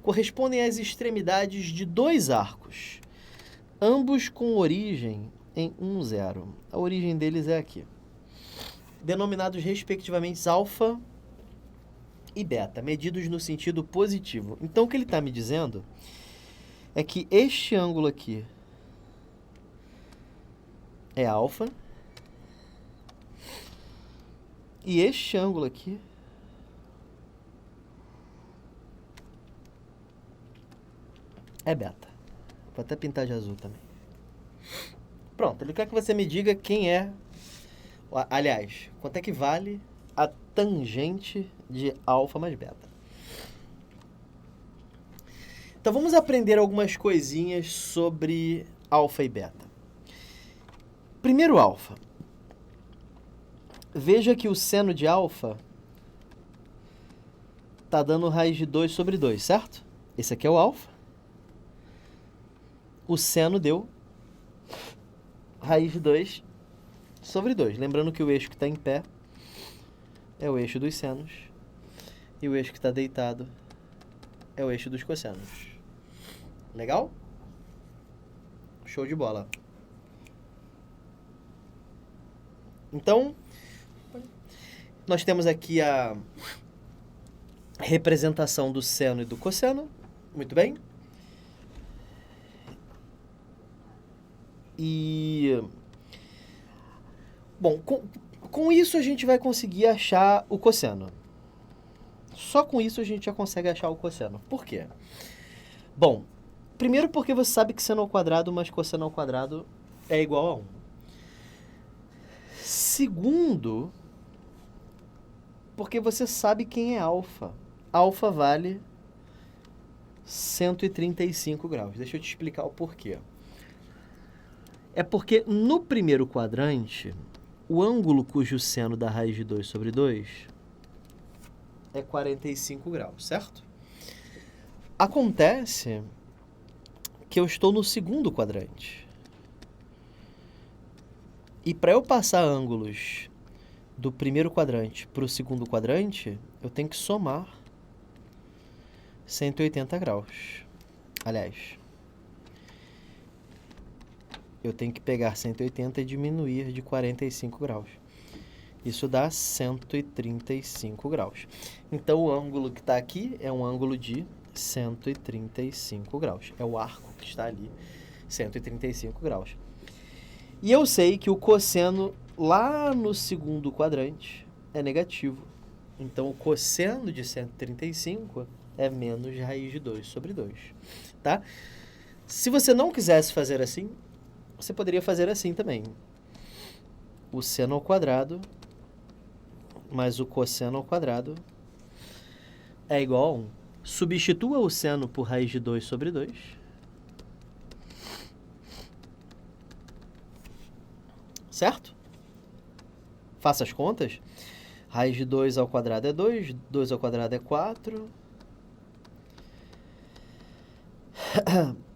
correspondem às extremidades de dois arcos, ambos com origem em 1, 0. A origem deles é aqui. Denominados respectivamente alfa e beta, medidos no sentido positivo. Então, o que ele está me dizendo é que este ângulo aqui é alfa e este ângulo aqui é beta. Vou até pintar de azul também. Pronto, ele quer que você me diga quem é... Aliás, quanto é que vale a tangente de alfa mais beta. Então vamos aprender algumas coisinhas sobre alfa e beta. Primeiro alfa. Veja que o seno de alfa está dando raiz de 2 sobre 2, certo? Esse aqui é o alfa. O seno deu raiz de 2 sobre 2. Lembrando que o eixo que está em pé é o eixo dos senos e o eixo que está deitado é o eixo dos cossenos. Legal? Show de bola. Então, nós temos aqui a representação do seno e do cosseno. Muito bem. E... Bom, com isso a gente vai conseguir achar o cosseno. Só com isso a gente já consegue achar o cosseno. Por quê? Bom, primeiro porque você sabe que seno ao quadrado mais cosseno ao quadrado é igual a 1. Segundo, porque você sabe quem é alfa. Alfa vale 135 graus. Deixa eu te explicar o porquê. É porque no primeiro quadrante, o ângulo cujo seno dá raiz de 2 sobre 2 é 45 graus, certo? Acontece que eu estou no segundo quadrante. E para eu passar ângulos do primeiro quadrante para o segundo quadrante, eu tenho que somar 180 graus. Aliás, eu tenho que pegar 180 e diminuir de 45 graus. Isso dá 135 graus. Então, o ângulo que está aqui é um ângulo de 135 graus. É o arco que está ali, 135 graus. E eu sei que o cosseno lá no segundo quadrante é negativo. Então, o cosseno de 135 é menos raiz de 2 sobre 2. Tá? Se você não quisesse fazer assim, você poderia fazer assim também. O seno ao quadrado mais o cosseno ao quadrado é igual a 1. Substitua o seno por raiz de 2 sobre 2. Certo? Faça as contas. Raiz de 2 ao quadrado é 2. 2 ao quadrado é 4.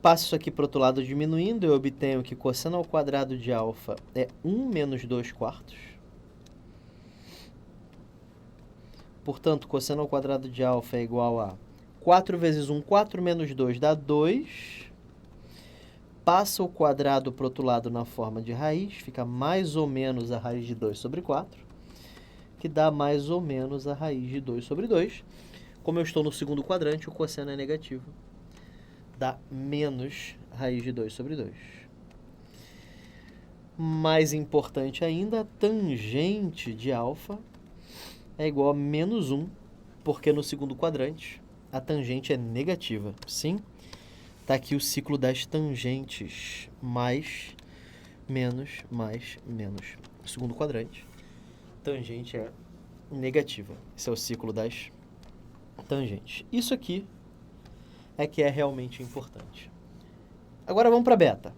Passo isso aqui para o outro lado diminuindo. Eu obtenho que cosseno ao quadrado de alfa é 1 menos 2 quartos. Portanto, cosseno ao quadrado de alfa é igual a 4 vezes 1, 4 menos 2 dá 2. Passa o quadrado para o outro lado na forma de raiz, fica mais ou menos a raiz de 2 sobre 4, que dá mais ou menos a raiz de 2 sobre 2. Como eu estou no segundo quadrante, o cosseno é negativo. Dá menos raiz de 2 sobre 2. Mais importante ainda, a tangente de alfa é igual a menos 1, porque no segundo quadrante a tangente é negativa. Sim, está aqui o ciclo das tangentes. Mais, menos, mais, menos. No segundo quadrante, tangente é negativa. Esse é o ciclo das tangentes. Isso aqui é que é realmente importante. Agora vamos para beta.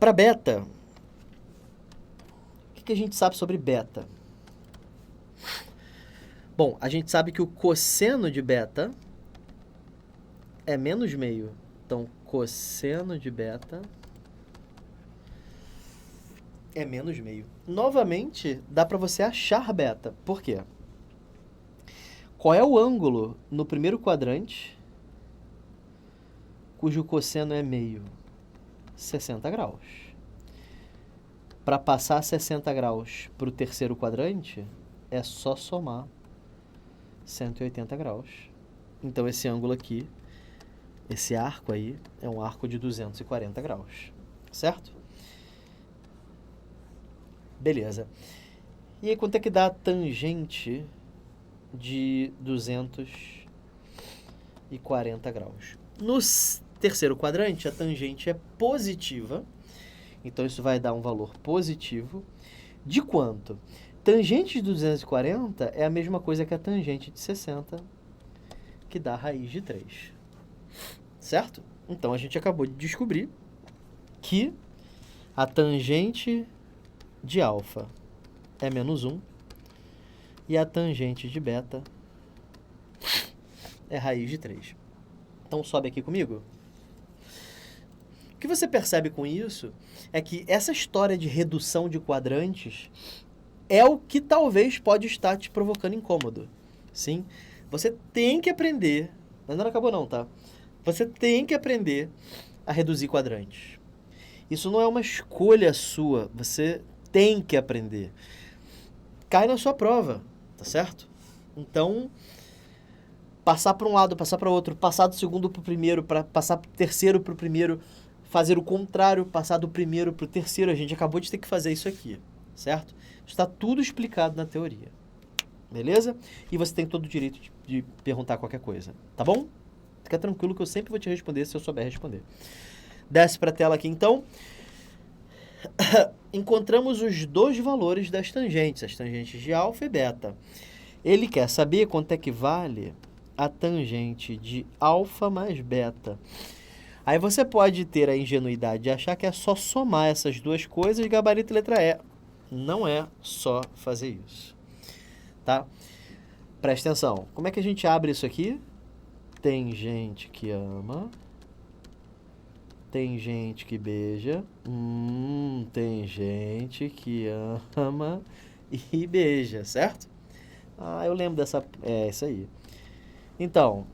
Para beta, que a gente sabe sobre beta? Bom, a gente sabe que o cosseno de beta é menos meio. Então, cosseno de beta é menos meio. Novamente, dá para você achar beta. Por quê? Qual é o ângulo no primeiro quadrante cujo cosseno é meio? 60 graus. Para passar 60 graus para o terceiro quadrante, é só somar 180 graus. Então, esse ângulo aqui, esse arco aí, é um arco de 240 graus. Certo? Beleza. E aí, quanto é que dá a tangente de 240 graus? No terceiro quadrante, a tangente é positiva. Então, isso vai dar um valor positivo. De quanto? Tangente de 240 é a mesma coisa que a tangente de 60, que dá a raiz de 3. Certo? Então, a gente acabou de descobrir que a tangente de alfa é menos 1 e a tangente de beta é raiz de 3. Então, sobe aqui comigo. O que você percebe com isso é que essa história de redução de quadrantes é o que talvez pode estar te provocando incômodo. Sim? Você tem que aprender, mas não acabou não, tá? Você tem que aprender a reduzir quadrantes. Isso não é uma escolha sua, você tem que aprender. Cai na sua prova, tá certo? Então, passar para um lado, passar para outro, passar do segundo para o primeiro, passar do terceiro para o primeiro, fazer o contrário, passar do primeiro para o terceiro, a gente acabou de ter que fazer isso aqui, certo? Está tudo explicado na teoria, beleza? E você tem todo o direito de perguntar qualquer coisa, tá bom? Fica tranquilo que eu sempre vou te responder se eu souber responder. Desce para a tela aqui, então. Encontramos os dois valores das tangentes, as tangentes de alfa e beta. Ele quer saber quanto é que vale a tangente de alfa mais beta. Aí você pode ter a ingenuidade de achar que é só somar essas duas coisas, gabarito e letra E. Não é só fazer isso, tá? Presta atenção. Como é que a gente abre isso aqui? Tem gente que ama. Tem gente que beija. Tem gente que ama e beija, certo? Ah, eu lembro dessa... É, isso aí. Então,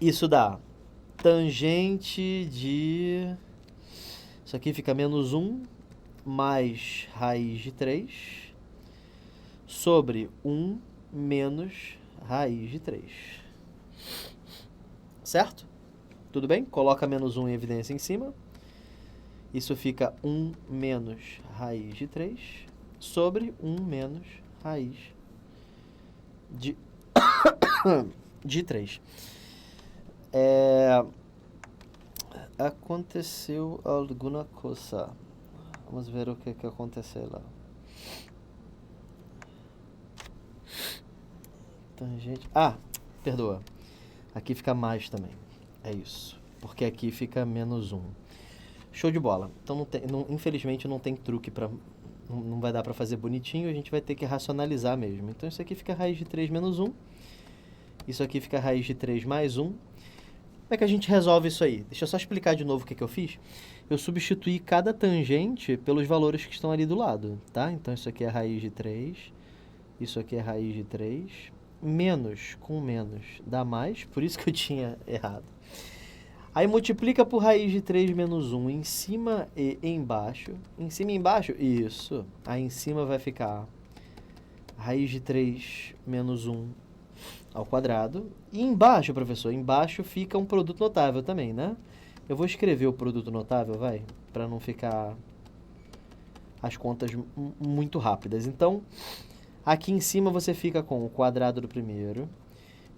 isso dá tangente de... Isso aqui fica menos 1 mais raiz de 3 sobre 1 menos raiz de 3. Certo? Tudo bem? Coloca menos 1 em evidência em cima. Isso fica 1 menos raiz de 3 sobre 1 menos raiz de 3. Aconteceu alguma coisa. Vamos ver o que aconteceu lá. Tangente... perdoa. Aqui fica mais também. É isso. Porque aqui fica menos 1. Show de bola. Então, infelizmente, não tem truque para... Não vai dar para fazer bonitinho. A gente vai ter que racionalizar mesmo. Então, isso aqui fica raiz de 3 menos 1. Isso aqui fica raiz de 3 mais 1. Como é que a gente resolve isso aí? Deixa eu só explicar de novo o que eu fiz. Eu substituí cada tangente pelos valores que estão ali do lado, tá? Então, isso aqui é raiz de 3. Isso aqui é raiz de 3. Menos com menos dá mais. Por isso que eu tinha errado. Aí multiplica por raiz de 3 menos 1 em cima e embaixo. Em cima e embaixo? Isso. Aí em cima vai ficar raiz de 3 menos 1 ao quadrado. E embaixo, professor, embaixo fica um produto notável também, né? Eu vou escrever o produto notável, vai? Para não ficar as contas muito rápidas. Então, aqui em cima você fica com o quadrado do primeiro,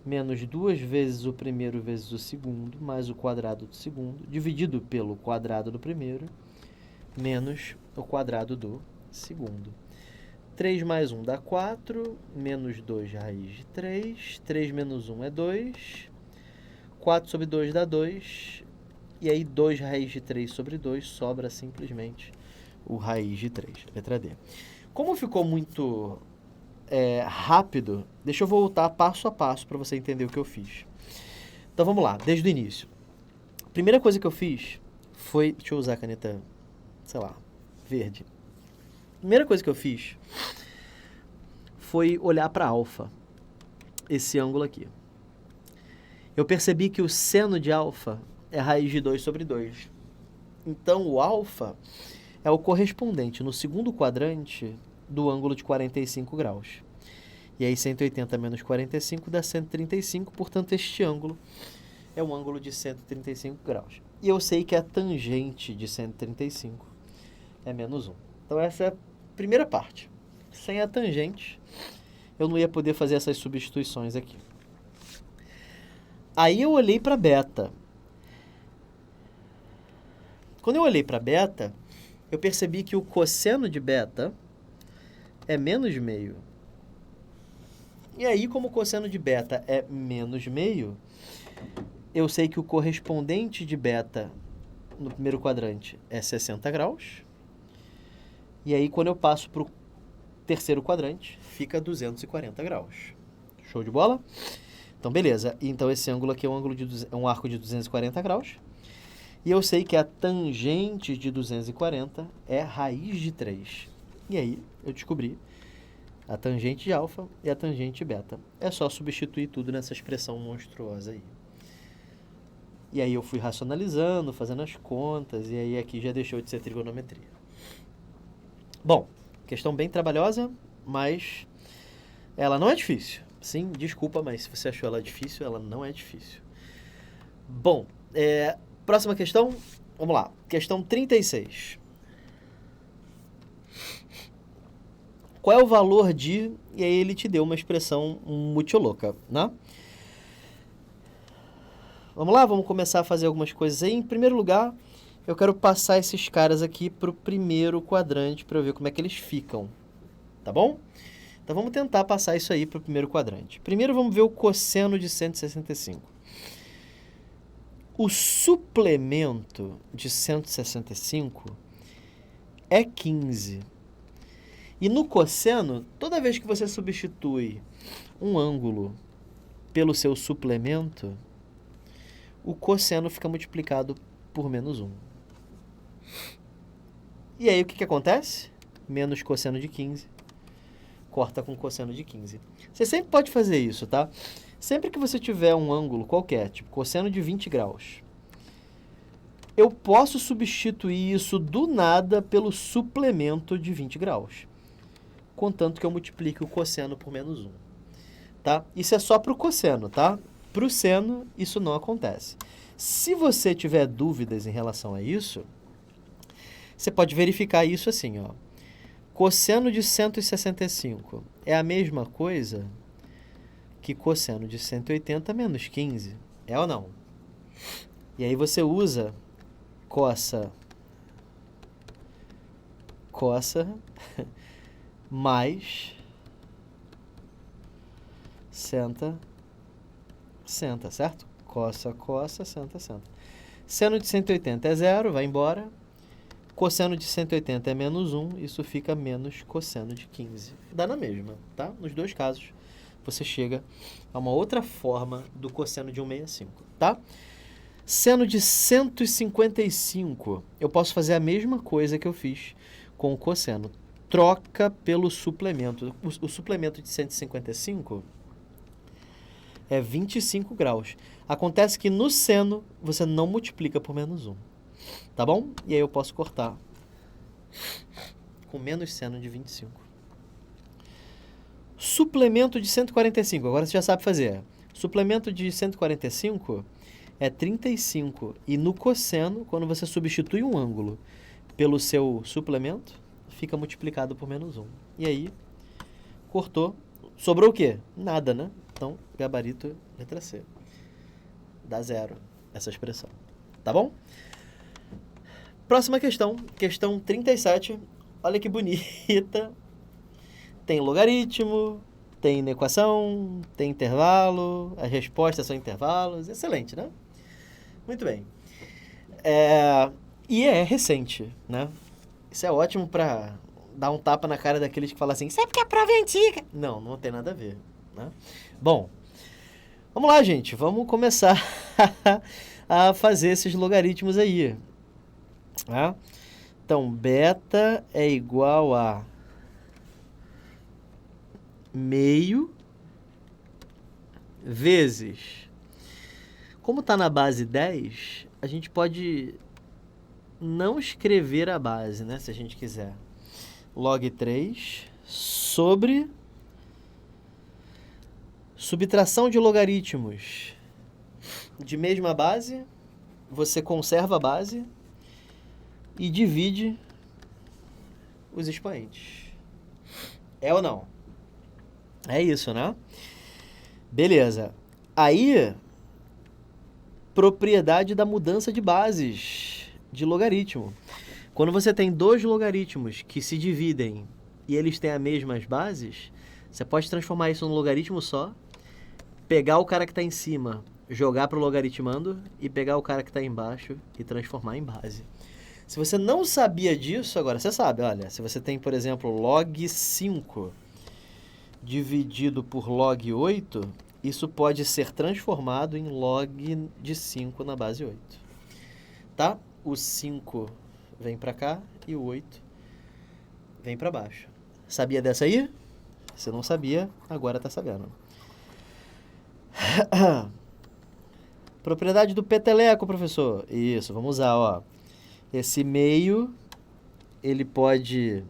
menos 2 vezes o primeiro vezes o segundo, mais o quadrado do segundo, dividido pelo quadrado do primeiro, menos o quadrado do segundo. 3 mais 1 dá 4, menos 2 raiz de 3, 3 menos 1 é 2, 4 sobre 2 dá 2, e aí 2 raiz de 3 sobre 2 sobra simplesmente o raiz de 3, letra D. Como ficou muito rápido, deixa eu voltar passo a passo para você entender o que eu fiz. Então vamos lá, desde o início. A primeira coisa que eu fiz foi... Deixa eu usar a caneta, sei lá, verde. A primeira coisa que eu fiz foi olhar para alfa, esse ângulo aqui. Eu percebi que o seno de alfa é raiz de 2 sobre 2. Então, o alfa é o correspondente no segundo quadrante do ângulo de 45 graus. E aí, 180 menos 45 dá 135, portanto, este ângulo é um ângulo de 135 graus. E eu sei que a tangente de 135 é menos 1. Então, essa é a primeira parte. Sem a tangente, eu não ia poder fazer essas substituições aqui. Aí eu olhei para beta. Quando eu olhei para beta, eu percebi que o cosseno de beta é menos meio. E aí, como o cosseno de beta é menos meio, eu sei que o correspondente de beta no primeiro quadrante é 60 graus. E aí, quando eu passo para o terceiro quadrante, fica 240 graus. Show de bola? Então, beleza. Então, esse ângulo aqui é um arco de 240 graus. E eu sei que a tangente de 240 é raiz de 3. E aí, eu descobri a tangente de alfa e a tangente de beta. É só substituir tudo nessa expressão monstruosa aí. E aí, eu fui racionalizando, fazendo as contas, e aí aqui já deixou de ser trigonometria. Bom, questão bem trabalhosa, mas ela não é difícil. Sim, desculpa, mas se você achou ela difícil, ela não é difícil. Bom, próxima questão, vamos lá. Questão 36. Qual é o valor de... E aí ele te deu uma expressão muito louca, né? Vamos lá, vamos começar a fazer algumas coisas aí. Em primeiro lugar, eu quero passar esses caras aqui para o primeiro quadrante para eu ver como é que eles ficam, tá bom? Então, vamos tentar passar isso aí para o primeiro quadrante. Primeiro, vamos ver o cosseno de 165. O suplemento de 165 é 15. E no cosseno, toda vez que você substitui um ângulo pelo seu suplemento, o cosseno fica multiplicado por menos 1. E aí, o que acontece? Menos cosseno de 15. Corta com cosseno de 15. Você sempre pode fazer isso, tá? Sempre que você tiver um ângulo qualquer, tipo cosseno de 20 graus, eu posso substituir isso do nada pelo suplemento de 20 graus, contanto que eu multiplique o cosseno por menos 1. Tá? Isso é só para o cosseno, tá? Para o seno, isso não acontece. Se você tiver dúvidas em relação a isso, você pode verificar isso assim, ó. Cosseno de 165 é a mesma coisa que cosseno de 180 menos 15. É ou não? E aí você usa cossa mais senta, certo? Cossa, senta. Seno de 180 é 0, vai embora. Cosseno de 180 é menos 1, isso fica menos cosseno de 15. Dá na mesma, tá? Nos dois casos, você chega a uma outra forma do cosseno de 165, tá? Seno de 155, eu posso fazer a mesma coisa que eu fiz com o cosseno. Troca pelo suplemento. O suplemento de 155 é 25 graus. Acontece que no seno, você não multiplica por menos 1. Tá bom? E aí eu posso cortar com menos seno de 25. Suplemento de 145. Agora você já sabe fazer. Suplemento de 145 é 35. E no cosseno, quando você substitui um ângulo pelo seu suplemento, fica multiplicado por menos 1. E aí, cortou. Sobrou o quê? Nada, né? Então, gabarito letra C. Dá 0 essa expressão. Tá bom? Próxima questão, questão 37. Olha que bonita. Tem logaritmo, tem inequação, tem intervalo, as respostas são intervalos. Excelente, né? Muito bem. E é recente, né? Isso é ótimo para dar um tapa na cara daqueles que falam assim, sabe que a prova é antiga. Não, não tem nada a ver, né? Bom, vamos lá, gente. Vamos começar a fazer esses logaritmos aí. Tá? Então, beta é igual a meio vezes... Como está na base 10, a gente pode não escrever a base, né? Se a gente quiser. Log 3 sobre subtração de logaritmos de mesma base, você conserva a base e divide os expoentes. É ou não? É isso, né? Beleza. Aí, propriedade da mudança de bases de logaritmo. Quando você tem dois logaritmos que se dividem e eles têm as mesmas bases, você pode transformar isso num logaritmo só, pegar o cara que está em cima, jogar para o logaritmando e pegar o cara que está embaixo e transformar em base. Se você não sabia disso, agora você sabe. Olha, se você tem, por exemplo, log 5 dividido por log 8, isso pode ser transformado em log de 5 na base 8. Tá? O 5 vem para cá e o 8 vem para baixo. Sabia dessa aí? Se não sabia, agora tá sabendo. Propriedade do peteleco, professor. Isso, vamos usar, ó. Esse meio, ele pode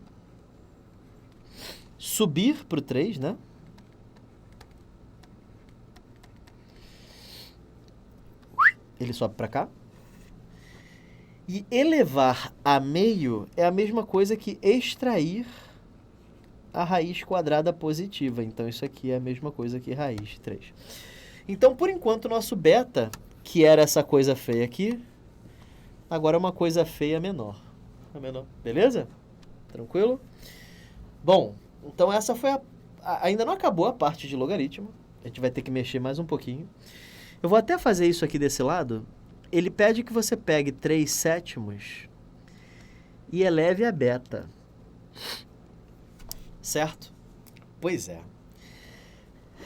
subir para o 3, né? Ele sobe para cá. E elevar a meio é a mesma coisa que extrair a raiz quadrada positiva. Então, isso aqui é a mesma coisa que raiz de 3. Então, por enquanto, o nosso beta, que era essa coisa feia aqui, agora é uma coisa feia menor. Beleza? Tranquilo? Bom, então essa foi ainda não acabou a parte de logaritmo. A gente vai ter que mexer mais um pouquinho. Eu vou até fazer isso aqui desse lado. Ele pede que você pegue 3/7 e eleve a beta. Certo? Pois é.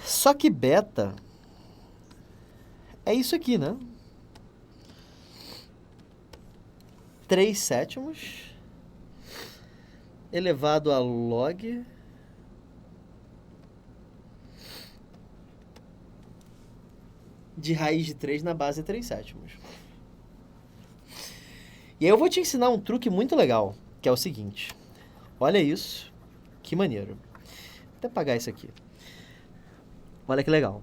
Só que beta é isso aqui, né? 3/7 elevado a log de raiz de 3 na base 3/7. E aí eu vou te ensinar um truque muito legal, que é o seguinte. Olha isso, que maneiro. Vou até apagar isso aqui. Olha que legal.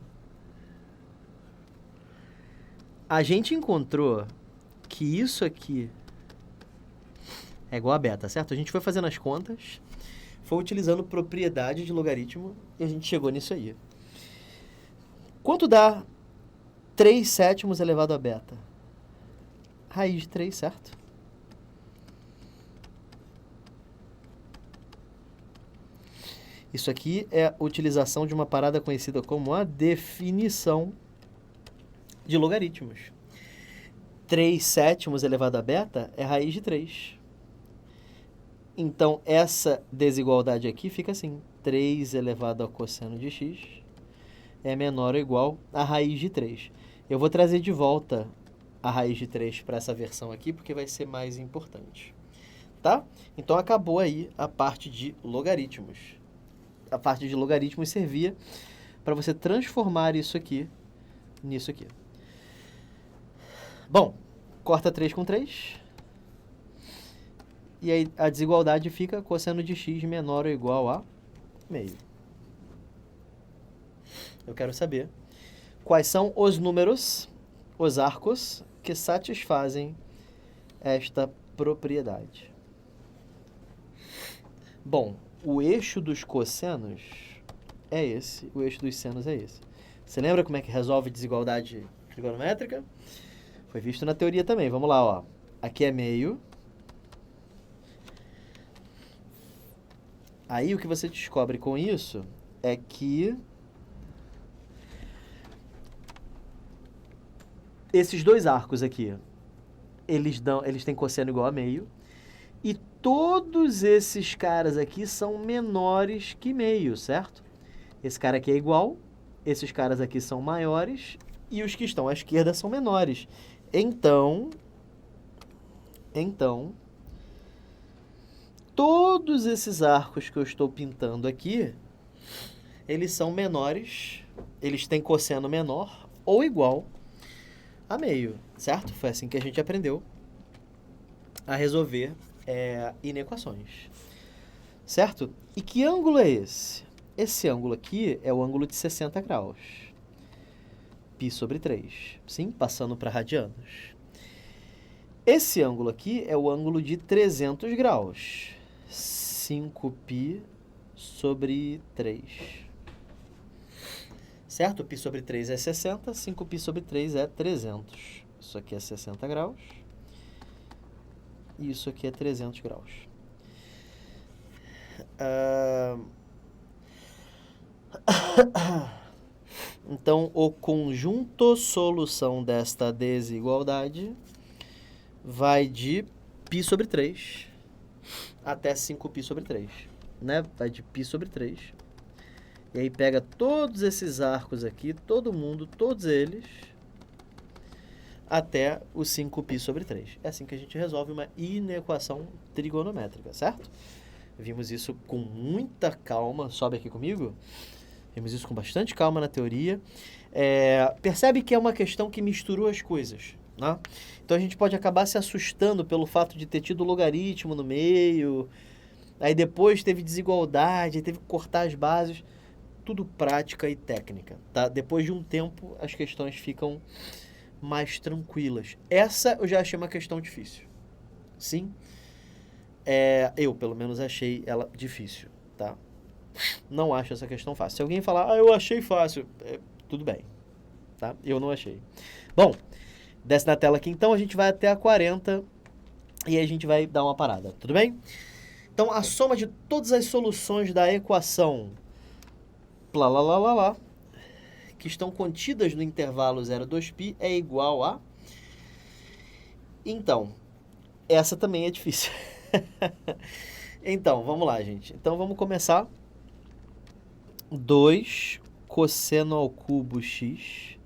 A gente encontrou que isso aqui é igual a beta, certo? A gente foi fazendo as contas, foi utilizando propriedade de logaritmo e a gente chegou nisso aí. Quanto dá 3/7 elevado a beta? Raiz de 3, certo? Isso aqui é a utilização de uma parada conhecida como a definição de logaritmos. 3/7 elevado a beta é raiz de 3. Então, essa desigualdade aqui fica assim. 3 elevado ao cosseno de x é menor ou igual a raiz de 3. Eu vou trazer de volta a raiz de 3 para essa versão aqui, porque vai ser mais importante. Tá? Então, acabou aí a parte de logaritmos. A parte de logaritmos servia para você transformar isso aqui nisso aqui. Bom, corta 3 com 3. E aí a desigualdade fica cosseno de x menor ou igual a meio. Eu quero saber quais são os números, os arcos, que satisfazem esta propriedade. Bom, o eixo dos cossenos é esse, o eixo dos senos é esse. Você lembra como é que resolve desigualdade trigonométrica? Foi visto na teoria também. Vamos lá, ó. Aqui é meio. Aí o que você descobre com isso é que esses dois arcos aqui, eles têm cosseno igual a meio, e todos esses caras aqui são menores que meio, certo? Esse cara aqui é igual, esses caras aqui são maiores e os que estão à esquerda são menores. Então, todos esses arcos que eu estou pintando aqui, eles são menores, eles têm cosseno menor ou igual a meio, certo? Foi assim que a gente aprendeu a resolver inequações, certo? E que ângulo é esse? Esse ângulo aqui é o ângulo de 60 graus. Π sobre 3, sim? Passando para radianos. Esse ângulo aqui é o ângulo de 300 graus. 5π sobre 3. Certo? Π sobre 3 é 60, 5π sobre 3 é 300. Isso aqui é 60 graus. E isso aqui é 300 graus. Então, o conjunto solução desta desigualdade vai de π sobre 3 até 5π sobre 3. Né? Vai de π sobre 3. E aí pega todos esses arcos aqui, todo mundo, todos eles, até o 5π sobre 3. É assim que a gente resolve uma inequação trigonométrica, certo? Vimos isso com muita calma. Sobe aqui comigo. Vimos isso com bastante calma na teoria. Percebe que é uma questão que misturou as coisas, né? Então a gente pode acabar se assustando pelo fato de ter tido logaritmo no meio, aí depois teve desigualdade, aí teve que cortar as bases. Tudo prática e técnica, tá? Depois de um tempo, as questões ficam mais tranquilas. Essa eu já achei uma questão difícil. Sim? Eu, pelo menos, achei ela difícil, tá? Não acho essa questão fácil. Se alguém falar, eu achei fácil, tudo bem, tá? Eu não achei. Bom, desce na tela aqui, então, a gente vai até a 40 e aí a gente vai dar uma parada, tudo bem? Então, a soma de todas as soluções da equação que estão contidas no intervalo 0,2π é igual a... Então, essa também é difícil. Então, vamos lá, gente. Então, vamos começar. 2 cosseno ao cubo x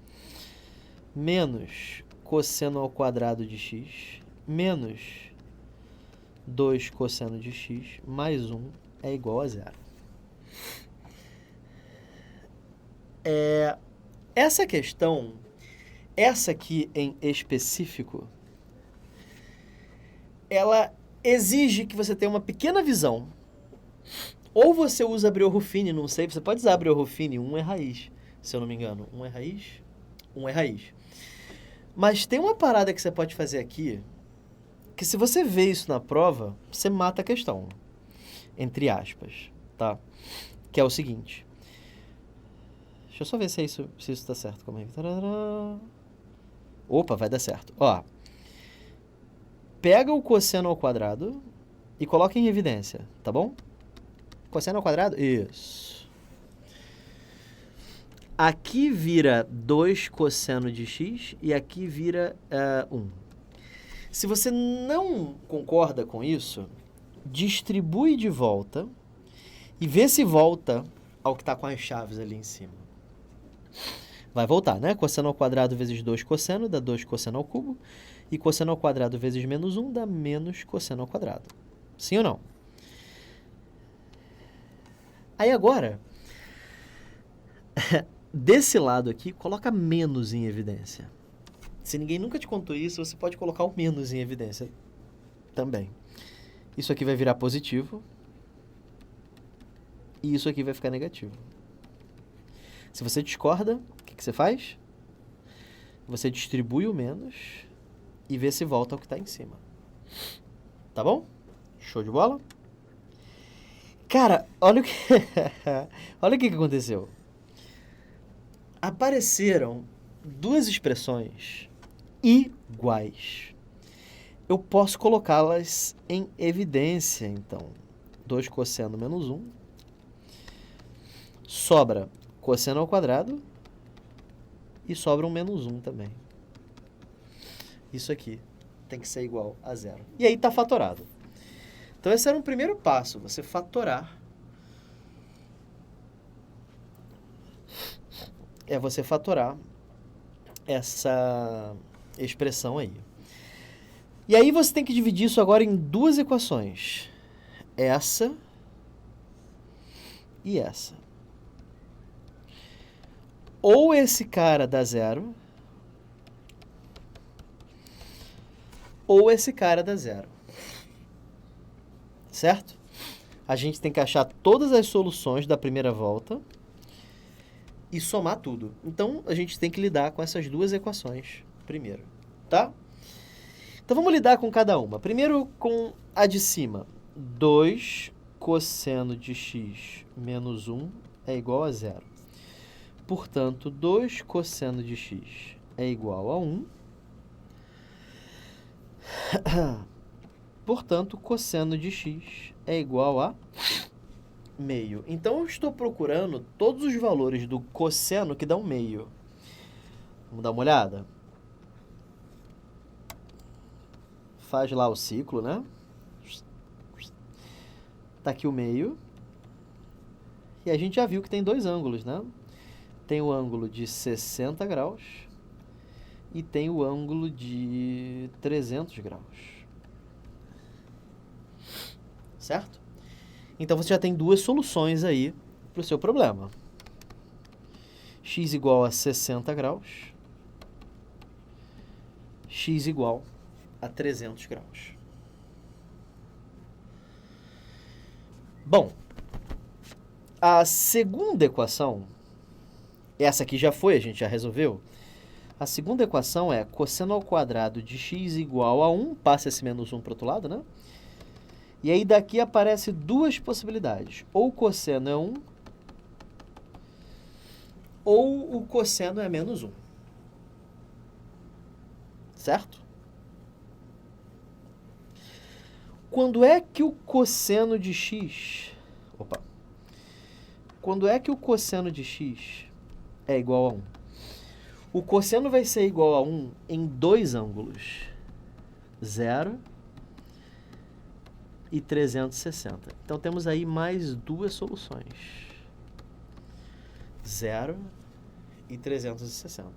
menos cosseno ao quadrado de x menos 2 cosseno de x mais 1 é igual a 0. Essa questão, essa aqui em específico, ela exige que você tenha uma pequena visão. Ou você usa Abreu-Ruffini, não sei, você pode usar Abreu-Ruffini, 1 é raiz, se eu não me engano. 1 é raiz? 1 é raiz. Mas tem uma parada que você pode fazer aqui, que se você vê isso na prova, você mata a questão, entre aspas, tá? Que é o seguinte... Deixa eu só ver se isso tá certo comigo. Opa, vai dar certo. Ó, pega o cosseno ao quadrado e coloca em evidência, tá bom? Cosseno ao quadrado? Isso. Aqui vira 2 cosseno de x e aqui vira 1. Se você não concorda com isso, distribui de volta e vê se volta ao que está com as chaves ali em cima. Vai voltar, né? Cosseno ao quadrado vezes 2 cosseno dá 2 cosseno ao cubo. E cosseno ao quadrado vezes menos 1 dá menos cosseno ao quadrado. Sim ou não? Aí agora, desse lado aqui, coloca menos em evidência. Se ninguém nunca te contou isso, você pode colocar o menos em evidência também. Isso aqui vai virar positivo. E isso aqui vai ficar negativo. Se você discorda, o que você faz? Você distribui o menos e vê se volta ao que está em cima. Tá bom? Show de bola? Cara, olha o que... olha o que aconteceu. Apareceram duas expressões iguais. Eu posso colocá-las em evidência, então. 2 cosseno menos 1. Sobra cosseno ao quadrado e sobra um menos 1 também. Isso aqui tem que ser igual a 0. E aí está fatorado. Então, esse era um primeiro passo, você fatorar. É você fatorar essa expressão aí. E aí você tem que dividir isso agora em duas equações. Essa e essa. Ou esse cara dá zero, ou esse cara dá zero. Certo? A gente tem que achar todas as soluções da primeira volta e somar tudo. Então, a gente tem que lidar com essas duas equações primeiro, tá? Então, vamos lidar com cada uma. Primeiro, com a de cima. 2 cosseno de x menos 1 é igual a zero. Portanto, 2 cosseno de x é igual a 1. Portanto, cosseno de x é igual a meio. Então, eu estou procurando todos os valores do cosseno que dão meio. Vamos dar uma olhada? Faz lá o ciclo, né? Tá aqui o meio. E a gente já viu que tem dois ângulos, né? Tem o ângulo de 60 graus e tem o ângulo de 300 graus. Certo? Então, você já tem duas soluções aí para o seu problema. X igual a 60 graus. X igual a 300 graus. Bom, a segunda equação, essa aqui já foi, a gente já resolveu. A segunda equação é cosseno ao quadrado de x igual a 1, passa esse menos 1 para o outro lado, né? E aí daqui aparecem duas possibilidades. Ou o cosseno é 1, ou o cosseno é menos 1. Certo? Quando é que o cosseno de x... Quando é que o cosseno de x é igual a 1? O cosseno vai ser igual a 1 em dois ângulos. 0 e 360. Então, temos aí mais duas soluções. 0 e 360.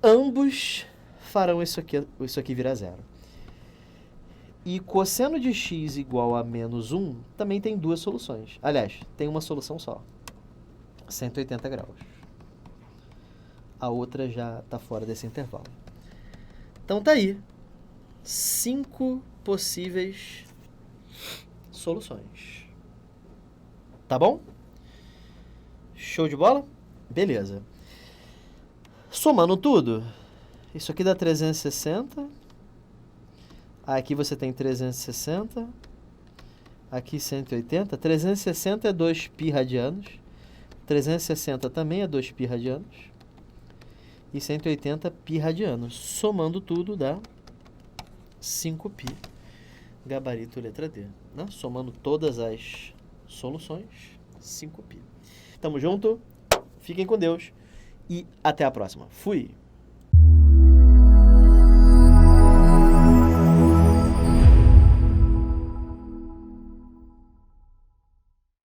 Ambos farão isso aqui virar zero. E cosseno de x igual a menos 1 também tem duas soluções. Aliás, tem uma solução só. 180 graus. A outra já está fora desse intervalo. Então, tá aí 5 possíveis soluções. Tá bom? Show de bola? Beleza. Somando tudo, isso aqui dá 360. Aqui você tem 360. Aqui 180. 360 é 2π radianos. 360 também é 2π radianos. E 180 π radianos. Somando tudo dá 5π. Gabarito letra D. Né? Somando todas as soluções, 5π. Tamo junto, fiquem com Deus e até a próxima. Fui!